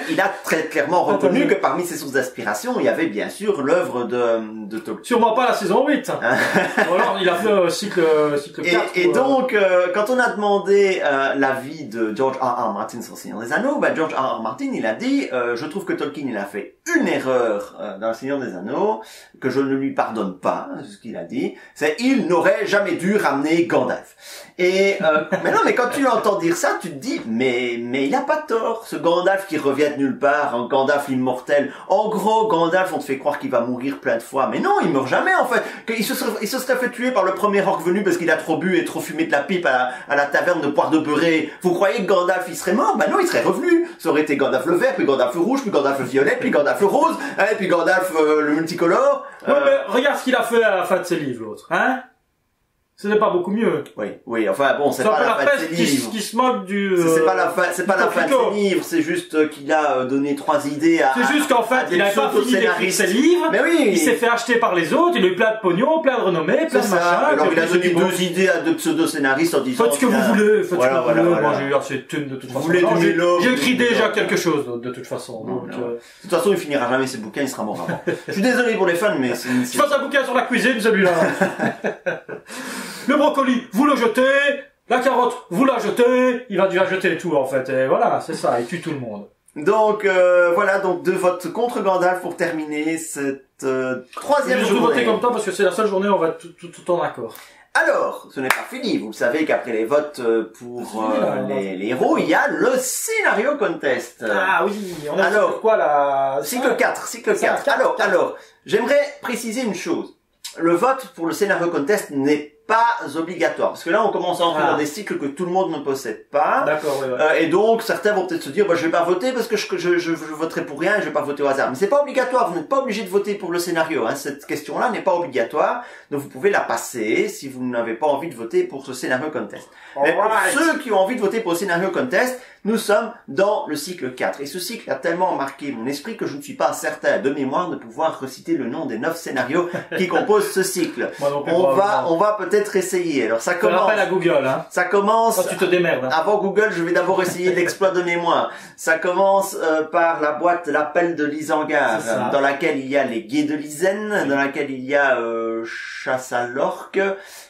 il a très clairement reconnu que parmi ses sources d'inspiration, il y avait bien sûr l'œuvre de Tolkien. Sûrement pas la saison 8. Alors, il a fait cycle 4. Et donc, quand on a demandé l'avis de George R.R. Martin sur le Seigneur des Anneaux, George R.R. Martin, il a dit, je trouve que Tolkien, il a fait une erreur dans le Seigneur des Anneaux, que je ne lui pardonne pas, c'est ce qu'il a dit, c'est il n'aurait jamais dû ramener Gandalf. Et mais quand tu l'entends dire ça, tu te dis mais il a pas tort, ce Gandalf qui revient de nulle part, un Gandalf immortel. En gros, Gandalf, on te fait croire qu'il va mourir plein de fois, mais non, il meurt jamais en fait. Il se serait fait tuer par le premier orc venu parce qu'il a trop bu et trop fumé de la pipe à la taverne de Poire de Beurré. Vous croyez que Gandalf il serait mort? Non, il serait revenu. Ça aurait été Gandalf le vert, puis Gandalf le rouge, puis Gandalf le violet, puis Gandalf le rose, et puis Gandalf le multicolore. Ouais, mais regarde ce qu'il a fait à la fin de ses livres, l'autre, hein? Ce n'est pas beaucoup mieux. Oui, enfin bon, c'est pas la fin de ses livres. Qui se moque du... C'est pas la fin de ses livres, c'est juste qu'il a donné 3 idées à... C'est juste qu'en fait, il a pas fini d'écrire ses livres, mais oui, il s'est fait acheter par les autres, il a eu plein de pognon, plein de renommées, plein de machin. Alors il a donné 2 idées à 2 pseudo-scénaristes en disant... Faites ce que vous voulez, moi j'ai eu assez de thunes de toute façon. J'ai écrit déjà quelque chose de toute façon. De toute façon, il finira jamais ses bouquins, il sera mort avant. Je suis désolé pour les fans, mais c'est... Je fasse un bouquin sur la cuisine, celui-là. Le brocoli, vous le jetez. La carotte, vous la jetez. Il va déjà jeter tout, en fait. Et voilà, c'est ça. Il tue tout le monde. Donc, voilà. Donc, 2 votes contre Gandalf pour terminer cette 3e journée. Je vais voter comme toi parce que c'est la seule journée où on va être tout en accord. Alors, ce n'est pas fini. Vous le savez qu'après les votes pour les héros, il y a le scénario contest. Ah oui, on a alors quoi là? Cycle 4. Alors, j'aimerais préciser une chose. Le vote pour le scénario contest n'est pas obligatoire, parce que là on commence à entrer dans des cycles que tout le monde ne possède pas. D'accord, et donc certains vont peut-être se dire je vais pas voter parce que je voterai pour rien et je vais pas voter au hasard. Mais c'est pas obligatoire, vous n'êtes pas obligé de voter pour le scénario, hein. Cette question-là n'est pas obligatoire, donc vous pouvez la passer si vous n'avez pas envie de voter pour ce scénario contest. Mais pour ceux qui ont envie de voter pour le scénario contest, nous sommes dans le cycle 4. Et ce cycle a tellement marqué mon esprit que je ne suis pas certain de mémoire de pouvoir reciter le nom des 9 scénarios qui composent ce cycle. On va peut-être essayer. Alors ça commence. Rappelle à Google, hein. Ça commence. Quand tu te démerdes. Hein. Avant Google, je vais d'abord essayer l'exploit de mémoire. Ça commence par la boîte L'Appel de l'Isengard, dans laquelle il y a les Guets de Lizen, dans laquelle il y a Chasse à l'orque.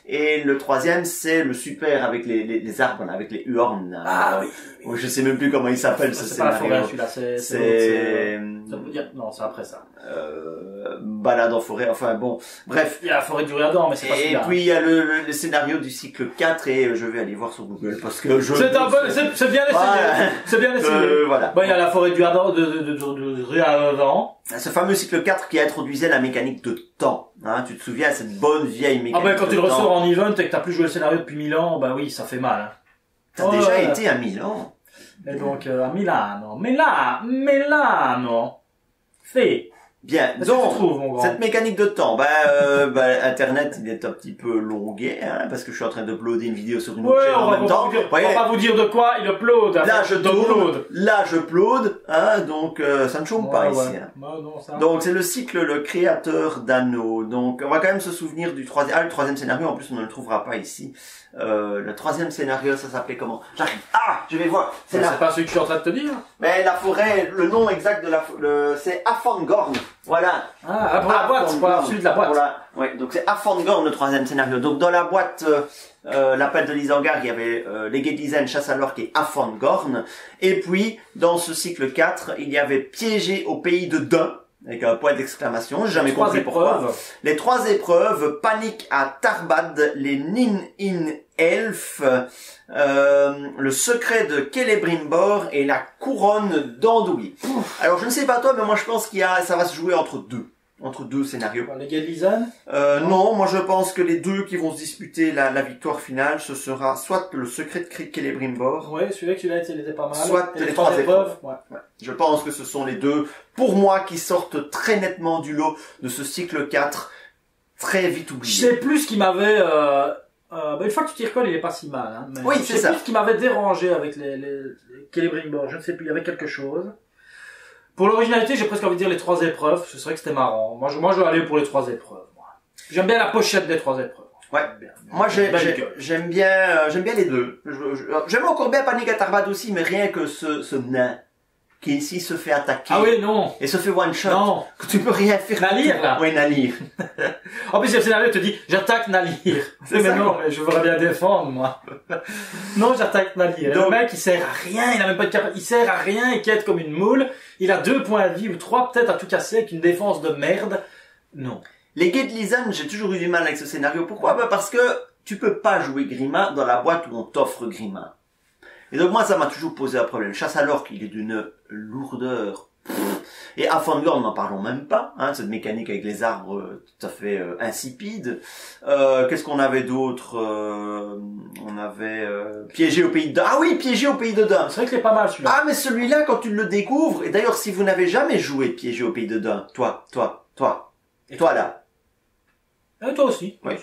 Et le 3e, c'est le super avec les arbres, là, avec les huornes. Ah oui. Je sais même plus comment il s'appelle ce scénario. C'est pas la forêt, celui-là, c'est... Non, c'est après ça. Balade en forêt, enfin bon, bref. Il y a la forêt du Riordan, mais c'est pas celui-là. Et puis il y a le scénario du cycle 4 et je vais aller voir sur Google parce que c'est bien essayé. Voilà. C'est bien essayé. Voilà. Bon, il y a la forêt du Riordan, de Riordan. Ce fameux cycle 4 qui introduisait la mécanique de temps. Hein, tu te souviens, cette bonne vieille mécanique. Quand tu le ressors en event et que t'as plus joué le scénario depuis 1000 ans, bah oui, ça fait mal. Hein. T'as déjà été à Milan. Et donc, à Milano. Milano. Fait. Bien, donc, cette mécanique de temps, Internet, il est un petit peu longuet, hein, parce que je suis en train d'uploader une vidéo sur une autre chaîne en même temps. On va pas vous dire de quoi il upload. Là, je upload, hein, donc, ça ne chôme pas ici. Hein. Non, ça... Donc, c'est le cycle, le créateur d'anneaux. Donc, on va quand même se souvenir du 3e, le 3e scénario, en plus, on ne le trouvera pas ici. Le 3e scénario, ça s'appelait comment? J'arrive. Je vais voir. C'est pas celui que je suis en train de te dire. Mais la forêt, le nom exact de c'est Afangorn. Voilà. Après la boîte, voilà, celui de la boîte. Voilà. Ouais, donc c'est Afangorn le 3e scénario. Donc dans la boîte, l'appel de l'Isengard, il y avait les Guets de Lizen, Chasse à l'orque et Afangorn. Et puis, dans ce cycle 4, il y avait Piégé au pays de Dain. avec un point d'exclamation, j'ai jamais compris pourquoi. Les 3 épreuves, Panique à Tarbad, les Nin In Elf, le secret de Celebrimbor et la couronne d'Andouille. Alors je ne sais pas toi, mais moi je pense ça va se jouer entre deux scénarios. Les gars de Lisanne non, moi je pense que les deux qui vont se disputer la victoire finale, ce sera soit le secret de Celebrimbor. Ouais, celui-là était pas mal. Soit les 3 épreuves. Ouais. Je pense que ce sont les deux, pour moi, qui sortent très nettement du lot de ce cycle 4, très vite oublié. Je sais plus ce qui m'avait... une fois que tu t'y recolles, il est pas si mal. Hein, mais oui, c'est ça. Je sais plus ce qui m'avait dérangé avec les Celebrimbor. Je ne sais plus, il y avait quelque chose. Pour l'originalité, j'ai presque envie de dire les 3 épreuves. Ce serait que c'était marrant. Moi, je vais aller pour les 3 épreuves. Moi. J'aime bien la pochette des 3 épreuves. Ouais. Moi, j'aime bien les deux. J'aime encore bien Panique à Tarbad aussi, mais rien que ce nain qui ici se fait attaquer. Ah oui, non. Et se fait one shot. Non. Que tu peux rien faire. Nalir, là. Oui, Nalir. En plus, le scénario te dit, j'attaque Nalir. C'est ça. Mais non, je voudrais bien défendre, moi. Non, j'attaque Nalir. Donc, le mec, il sert à rien, il a même pas de capacité, il sert à rien, il quête comme une moule, il a 2 points de vie, ou 3 peut-être à tout casser, avec une défense de merde. Non. Les Gates Lisanne, j'ai toujours eu du mal avec ce scénario. Pourquoi? Parce que tu peux pas jouer Grima dans la boîte où on t'offre Grima. Et donc moi, ça m'a toujours posé un problème. Chasse à l'orque, il est d'une lourdeur. Et à Fangorn, n'en parlons même pas. Hein, cette mécanique avec les arbres tout à fait insipide. Qu'est-ce qu'on avait d'autre? On avait Piégé au pays de Dain. Ah oui, Piégé au pays de Dain. C'est vrai qu'il est pas mal celui-là. Ah mais celui-là, quand tu le découvres, et d'ailleurs si vous n'avez jamais joué Piégé au pays de Dain, toi là. Et toi aussi. Oui.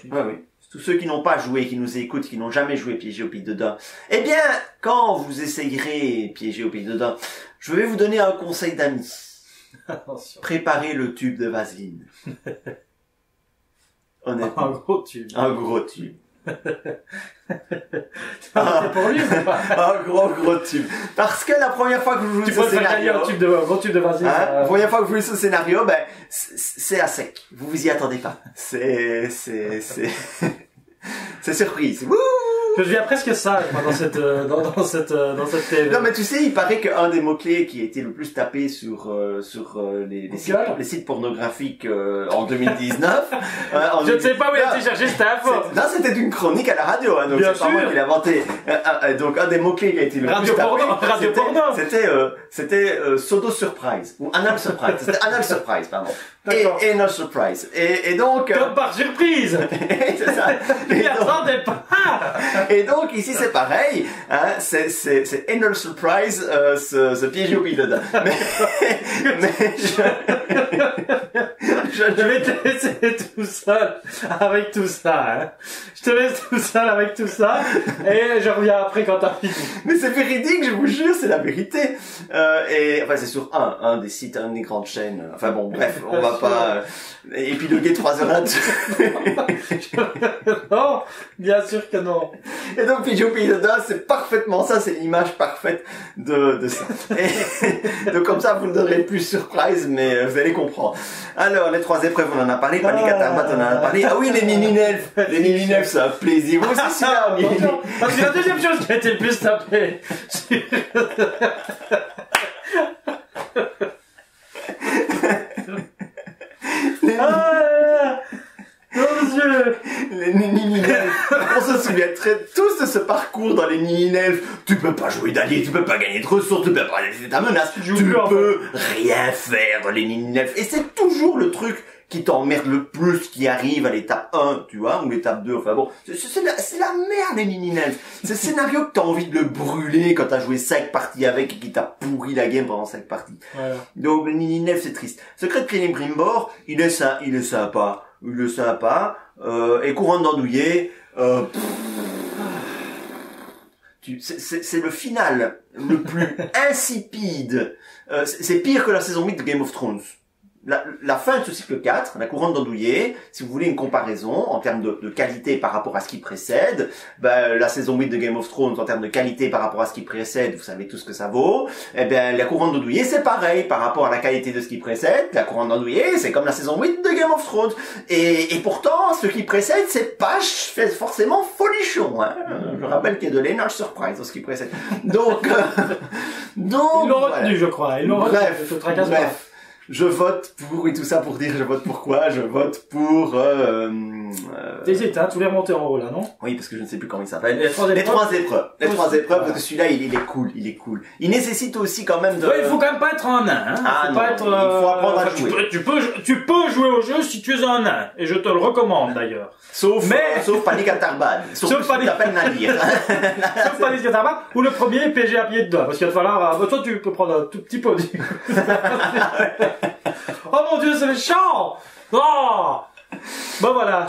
Tous ceux qui n'ont pas joué, qui nous écoutent, qui n'ont jamais joué Piégé au pays de Dain. Eh bien, quand vous essayerez Piégé au pays de Dain, je vais vous donner un conseil d'ami. Préparez le tube de vaseline. Honnêtement. Un gros tube. Un gros tube. C'est pour lui ou pas? Un gros tube. Parce que la première fois que vous jouez ce scénario, un gros tube de vaseline. La première fois que vous jouez ce scénario, ben c'est à sec. Vous vous y attendez pas. C'est surprise. Wouh! Je deviens presque sage, moi, dans cette TV. Non, mais tu sais, il paraît qu'un des mots-clés qui a été le plus tapé sur les sites pornographiques, en 2019, je ne sais pas où il a été chercher cette info. Non, c'était une chronique à la radio, hein, donc c'est pas moi qui l'ai inventé. Donc, un des mots-clés qui a été le plus tapé. Radio porno. C'était, Sodo Surprise. Ou Anal Surprise. C'était Anal Surprise, pardon. Et No Surprise. Et donc, comme par surprise. C'est ça. Il attendait pas. Et donc ici c'est pareil, hein, c'est Anal Surprise, ce piège au pays dedans. Mais je vais te laisser tout seul avec tout ça. Hein. Je te laisse tout seul avec tout ça et je reviens après quand t'as fini. Mais c'est véridique, je vous jure, c'est la vérité. Et enfin c'est sur un des sites, une des grandes chaînes. Enfin bon, bref, on va pas épiloguer 3 heures là-dessus. Non, bien sûr que non. Et donc Piégé au pays dedans, c'est parfaitement ça, c'est l'image parfaite de ça. Et donc comme ça vous ne donnerez plus surprise, mais vous allez comprendre. Alors les 3 épreuves, on en a parlé, Panique à Tarbad, on en a parlé. Ah oui, les Nininelfs. Les Nininelfs, c'est un plaisir. Moi aussi, c'est là. Parce que la deuxième chose qui a été le plus tapée. Les Nininelfs. On se souvient tous de ce parcours dans les Nininelfs. Tu peux pas jouer d'alliés, tu peux pas gagner de ressources, tu peux pas laisser ta menace, tu peux rien faire dans les Nininelfs. Et c'est toujours le truc qui t'emmerde le plus, qui arrive à l'étape 1, tu vois, ou l'étape 2, enfin bon, c'est la merde, les Nininelfs. C'est le scénario que t'as envie de le brûler quand t'as joué 5 parties avec et qui t'a pourri la game pendant 5 parties. Voilà. Donc, les Nininelfs, c'est triste. Secret de Celebrimbor, il est sympa. Et Couronne d'Andouille, c'est le final le plus insipide. C'est pire que la saison 8 de Game of Thrones. La fin de ce cycle 4, la Couronne d'Andouille, si vous voulez une comparaison en termes de qualité par rapport à ce qui précède, la saison 8 de Game of Thrones en termes de qualité par rapport à ce qui précède, vous savez tout ce que ça vaut. Eh bien, la Couronne d'Andouille, c'est pareil par rapport à la qualité de ce qui précède. La Couronne d'Andouille, c'est comme la saison 8 de Game of Thrones. Et pourtant, ce qui précède, c'est pas forcément folichon. Hein. Je rappelle qu'il y a de l'énorme surprise dans ce qui précède. Donc, ils l'ont retenu, je crois. Ils l'ont retenu. Bref. Je vote pour, et tout ça pour dire je vote pour quoi? Je vote pour... T'hésites, hein, tu voulais remonter en haut, là, non? Oui, parce que je ne sais plus comment il s'appelle. Les trois épreuves. Les trois épreuves, parce que celui-là, il est cool. Il nécessite aussi quand même de... Oui, il faut quand même pas être un nain, hein. Ah non, il faut apprendre à jouer. Tu peux jouer au jeu si tu es un nain. Et je te le recommande, d'ailleurs. Sauf Panic at Tarbad. Sauf Panic at Nadir. Sauf Panic at Tarbad, ou le premier PG à pied dedans. Parce qu'il va falloir, toi, tu peux prendre un tout petit peu. Oh mon Dieu, c'est méchant! Oh! Bon voilà,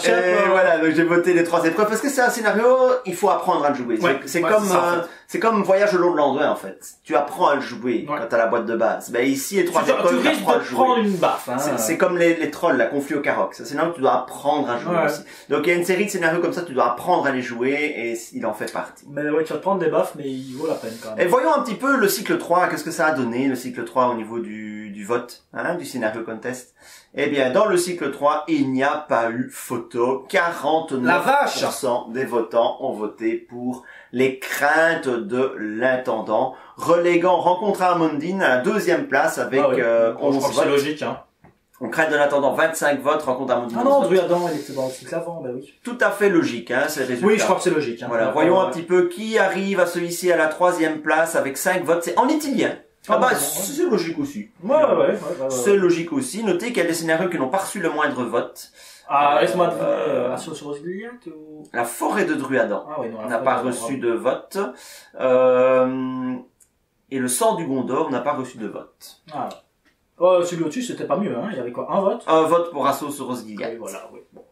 voilà, donc j'ai voté les trois épreuves parce que c'est un scénario, il faut apprendre à le jouer. Ouais, c'est comme Voyage au long de l'Andouin en fait. Tu apprends à le jouer quand t'as la boîte de base. Ben ici les trois épreuves, tu risques de prendre une baffe. Hein. C'est comme les trolls, la conflit au Caroc. C'est là où tu dois apprendre à jouer aussi. Donc il y a une série de scénarios comme ça, tu dois apprendre à les jouer et il en fait partie. Mais ouais, tu vas te prendre des baffes, mais il vaut la peine quand même. Et voyons un petit peu le cycle 3, qu'est-ce que ça a donné le cycle 3 au niveau du vote, hein, du scénario contest. Eh bien, dans le cycle 3, il n'y a pas eu photo. 49% des votants ont voté pour les craintes de l'intendant, reléguant Rencontre à Amandine à la deuxième place avec 11 votes. C'est logique, hein. On craint de l'intendant 25 votes, Rencontre à Amandine. Ah non, Druadan, il était dans le cycle avant, bah oui. Tout à fait logique, hein, ces résultats. Oui, je crois que c'est logique, hein. Voilà, voyons un petit peu qui arrive à se hisser à la troisième place avec 5 votes. C'est en italien. Ah bah, c'est logique aussi. Ouais. C'est logique aussi. Notez qu'il y a des scénarios qui n'ont pas reçu le moindre vote. Ah, laisse-moi deviner, sur ou... La forêt de Druadan n'a pas reçu de vote. Et le sang du Gondor n'a pas reçu de vote. Ah. Celui au-dessus, c'était pas mieux, hein. Il y avait quoi? Un vote? Un vote pour Assos sur Osgiliath. Oui, voilà, oui. Bon.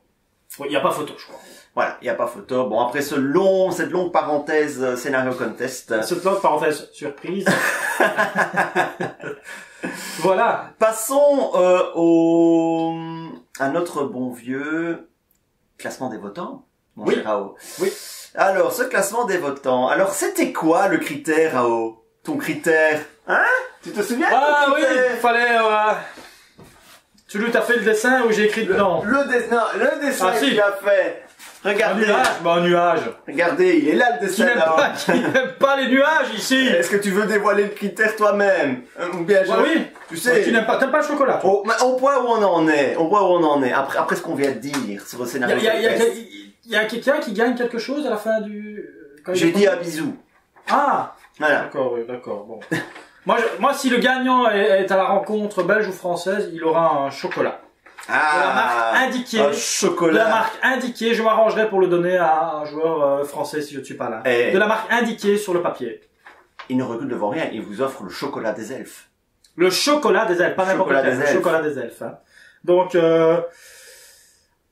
Oui, il n'y a pas photo, je crois. Voilà, il n'y a pas photo. Bon, après cette longue parenthèse scénario contest. Cette longue parenthèse surprise. Voilà. Passons à notre bon vieux classement des votants. Mon cher Rao. Oui. Alors, ce classement des votants. Alors, c'était quoi le critère, Rao? Ton critère? Hein? Tu te souviens de ton critère? Oui, il fallait... Celui où t'as fait le dessin ou j'ai écrit dedans? Le dessin que tu as fait. Regardez. Un nuage. Regardez, il est là le dessin. Qui n'aime pas les nuages ici. Est-ce que tu veux dévoiler le critère toi-même? Ou bien oui. Tu sais. Tu t'aimes pas le chocolat. Au point où on en est. Après ce qu'on vient de dire sur le scénario. Il y a quelqu'un qui gagne quelque chose à la fin du... J'ai dit un bisou. Ah. Voilà. D'accord, bon. Moi, si le gagnant est à la rencontre belge ou française, il aura un chocolat. De la marque indiquée. Un chocolat. De la marque indiquée, je m'arrangerai pour le donner à un joueur français si je ne suis pas là. De la marque indiquée sur le papier. Il ne recule devant rien, il vous offre le chocolat des elfes. Le chocolat des elfes, pas n'importe quel. Le chocolat des elfes. Hein. Donc,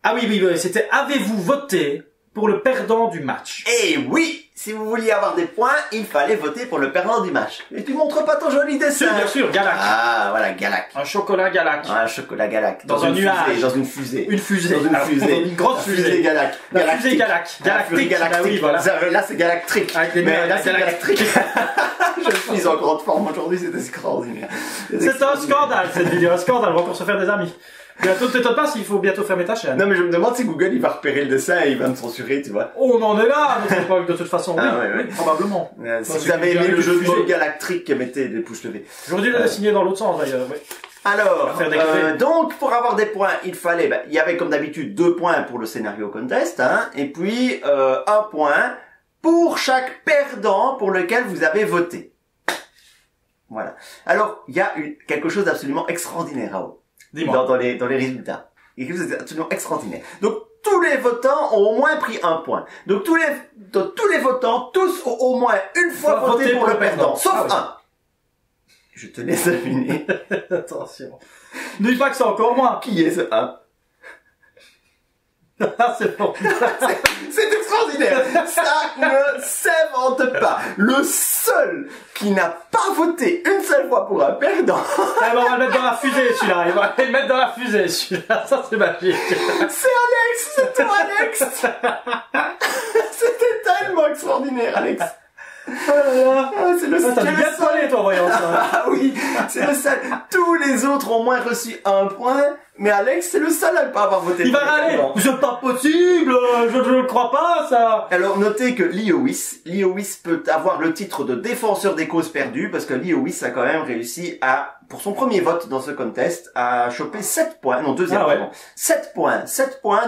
ah oui, c'était avez-vous voté pour le perdant du match? Eh oui! Si vous vouliez avoir des points, il fallait voter pour le perdant du match. Et tu montres pas ton joli dessin. Bien sûr, Galac. Ah, voilà, Galac. Un chocolat Galac. Un chocolat Galac. Dans un nuage. Dans une fusée. Une fusée. Dans une fusée. Une grosse fusée. Galac. La fusée Galac. Galactique. Bah oui, voilà. Là, c'est galactrique. Mais là, c'est galactrique. Je suis en grande forme aujourd'hui, c'est extraordinaire. C'est un scandale, cette vidéo. Un scandale. On va encore se faire des amis. Bientôt, t'étonnes pas s'il faut bientôt fermer ta chaîne. Non, mais je me demande si Google, il va repérer le dessin et il va me censurer, tu vois. On en est là, de toute façon. Oui, probablement. Si vous avez aimé le jeu de mots galactrique, mettez des pouces levés. J'aurais dû le dessiner dans l'autre sens, d'ailleurs. Oui. Alors, donc, pour avoir des points, il fallait, il y avait comme d'habitude 2 points pour le scénario contest, hein, et puis 1 point pour chaque perdant pour lequel vous avez voté. Voilà. Alors, il y a quelque chose d'absolument extraordinaire, Rao. Dans les résultats. Et quelque chose d'absolument extraordinaire. Donc, tous les votants ont au moins pris 1 point. Donc, tous les votants, tous ont au moins une fois voté pour le perdant. Sauf un. Je te laisse deviner. Attention. Ne dis pas que c'est encore moi. Qui est ce 1? C'est bon. C'est extraordinaire. Ça ne s'invente pas. Le seul qui n'a pas voté une seule fois pour un perdant. On va le mettre dans la fusée, celui-là. Il va le mettre dans la fusée, celui-là. Ça, c'est magique. C'est Alex. C'est toi, Alex. C'était tellement extraordinaire, Alex. C'est le seul. T'as bien parlé, toi, voyons ça. Ah oui, c'est le seul. Tous les autres ont au moins reçu 1 point, mais Alex, c'est le seul à ne pas avoir voté. Il va râler. C'est pas possible. Je ne le crois pas, ça. Alors, notez que Liowis peut avoir le titre de défenseur des causes perdues, parce que Liowis a quand même réussi à pour son premier vote dans ce contest, a chopé 7 points, non, deuxième, pardon. 7 points,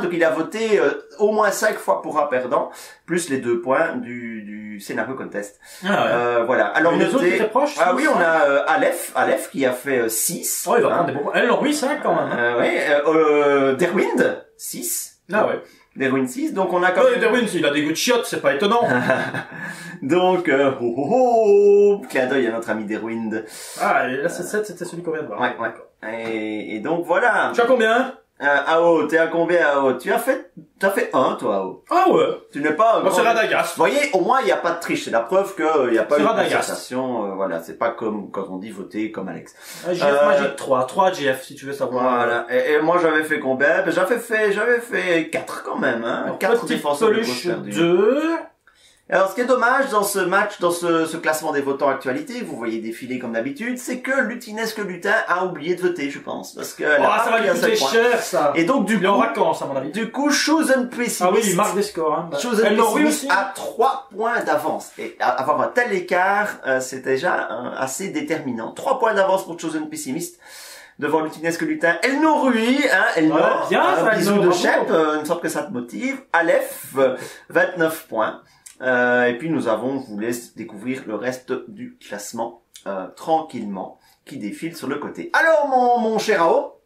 donc il a voté au moins 5 fois pour un perdant, plus les 2 points du scénario contest. Voilà. Alors, les autres étaient proches? Ah oui, on a Aleph qui a fait 6. Oh, il va prendre des bons points. Elle, oui, 5 quand même. Oui, Derwind, 6. Ah ouais. Derwin 6, donc on a quand même... Derwin, il a des goûts de chiottes, c'est pas étonnant. Donc, clin d'œil à notre ami Derwin. Ah, et là, c'est 7, c'était celui qu'on vient de voir. Ouais. Et donc, voilà. Tu as combien? AO, t'es à combien, AO? T'as fait 1, toi, AO. Ah ouais. Tu n'es pas... Bon, c'est Radagast. Vous voyez, au moins, il n'y a pas de triche. C'est la preuve qu'il n'y a pas eu de Radagast. concertation. Voilà, c'est pas comme quand on dit voter comme Alex. GF Magic 3 GF, si tu veux savoir. Voilà. Et moi, j'avais fait combien? Ben, j'avais fait 4 quand même, hein. Alors, 4 défenseurs de gauche perdus. 2. Alors, ce qui est dommage dans ce match, dans ce classement des votants actualité, vous voyez défiler comme d'habitude, c'est que Lutinesque Lutin a oublié de voter, je pense, parce que ça va lui coûter cher, ça. Et donc, il est en vacances, à mon avis. Du coup, Chosen Pessimist. Ah oui, il marque des scores, hein. Chosen Pessimist a 3 points d'avance. Et avoir un tel écart, c'est déjà assez déterminant. 3 points d'avance pour Chosen Pessimist. Devant Lutinesque Lutin, Elno Rui, Elnor, bien, un bisou de chef, il me semble que ça te motive. Aleph, 29 points. Et puis nous vous laisse découvrir le reste du classement tranquillement qui défile sur le côté. Alors mon cher Ao,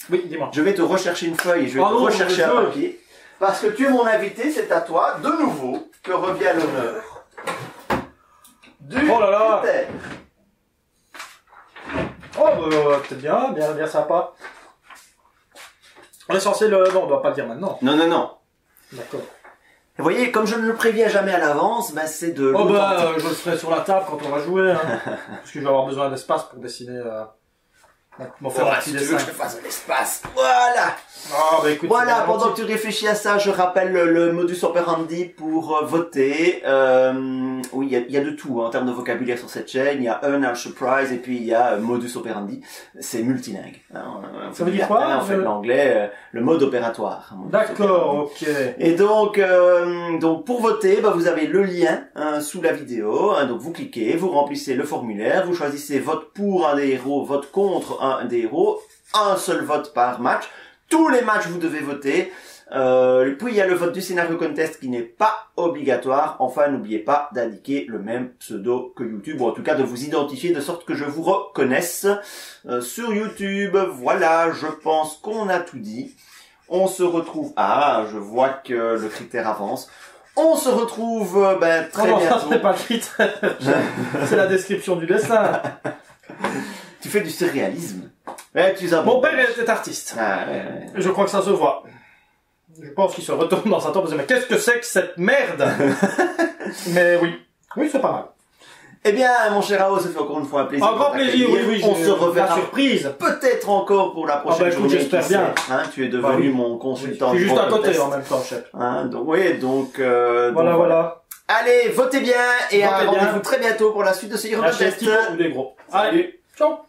oui, dis-moi. Je vais te rechercher une feuille et je vais te rechercher un papier parce que tu es mon invité, c'est à toi de nouveau que revient l'honneur du critère. C'est bien sympa. L'essentiel, non, on doit pas le dire maintenant. Non. D'accord. Vous voyez, comme je ne le préviens jamais à l'avance, c'est de... je le ferai sur la table quand on va jouer, hein. Parce que je vais avoir besoin d'espace pour dessiner, mon faire un petit si tu dessin. veux que je te fasse de l'espace. Voilà. Écoute, voilà, pendant que tu réfléchis à ça, je rappelle le modus operandi pour voter. Oui, il y a de tout, hein, en termes de vocabulaire sur cette chaîne. Il y a un surprise et puis il y a modus operandi. C'est multilingue. Hein, ça veut dire quoi? En fait, l'anglais, le mode opératoire. D'accord, ok. Et donc pour voter, vous avez le lien sous la vidéo. Hein, donc vous cliquez, vous remplissez le formulaire, vous choisissez vote pour un des héros, vote contre un des héros, un seul vote par match. Tous les matchs, vous devez voter. Puis il y a le vote du scénario contest qui n'est pas obligatoire. Enfin, n'oubliez pas d'indiquer le même pseudo que YouTube, ou en tout cas de vous identifier de sorte que je vous reconnaisse sur YouTube. Voilà, je pense qu'on a tout dit. On se retrouve... Ah, je vois que le critère avance. On se retrouve très bientôt. C'est pas le critère. C'est la description du dessin. Tu fais du surréalisme. Mon père était artiste. Ouais. Je crois que ça se voit. Je pense qu'il se retourne dans sa tombe et se dit, mais qu'est-ce que c'est que cette merde? Mais oui, c'est pas mal. Eh bien, mon cher Ao, ça fait encore une fois un plaisir. Un grand plaisir, oui. On se reverra. Surprise. Peut-être encore pour la prochaine journée. J'espère bien. Hein, tu es devenu mon consultant. Je suis juste à côté en même temps, chef. Hein, donc, voilà. Allez, votez bien et rendez-vous très bientôt pour la suite de ce Hero Test. Test. Ou des gros. Allez, ciao.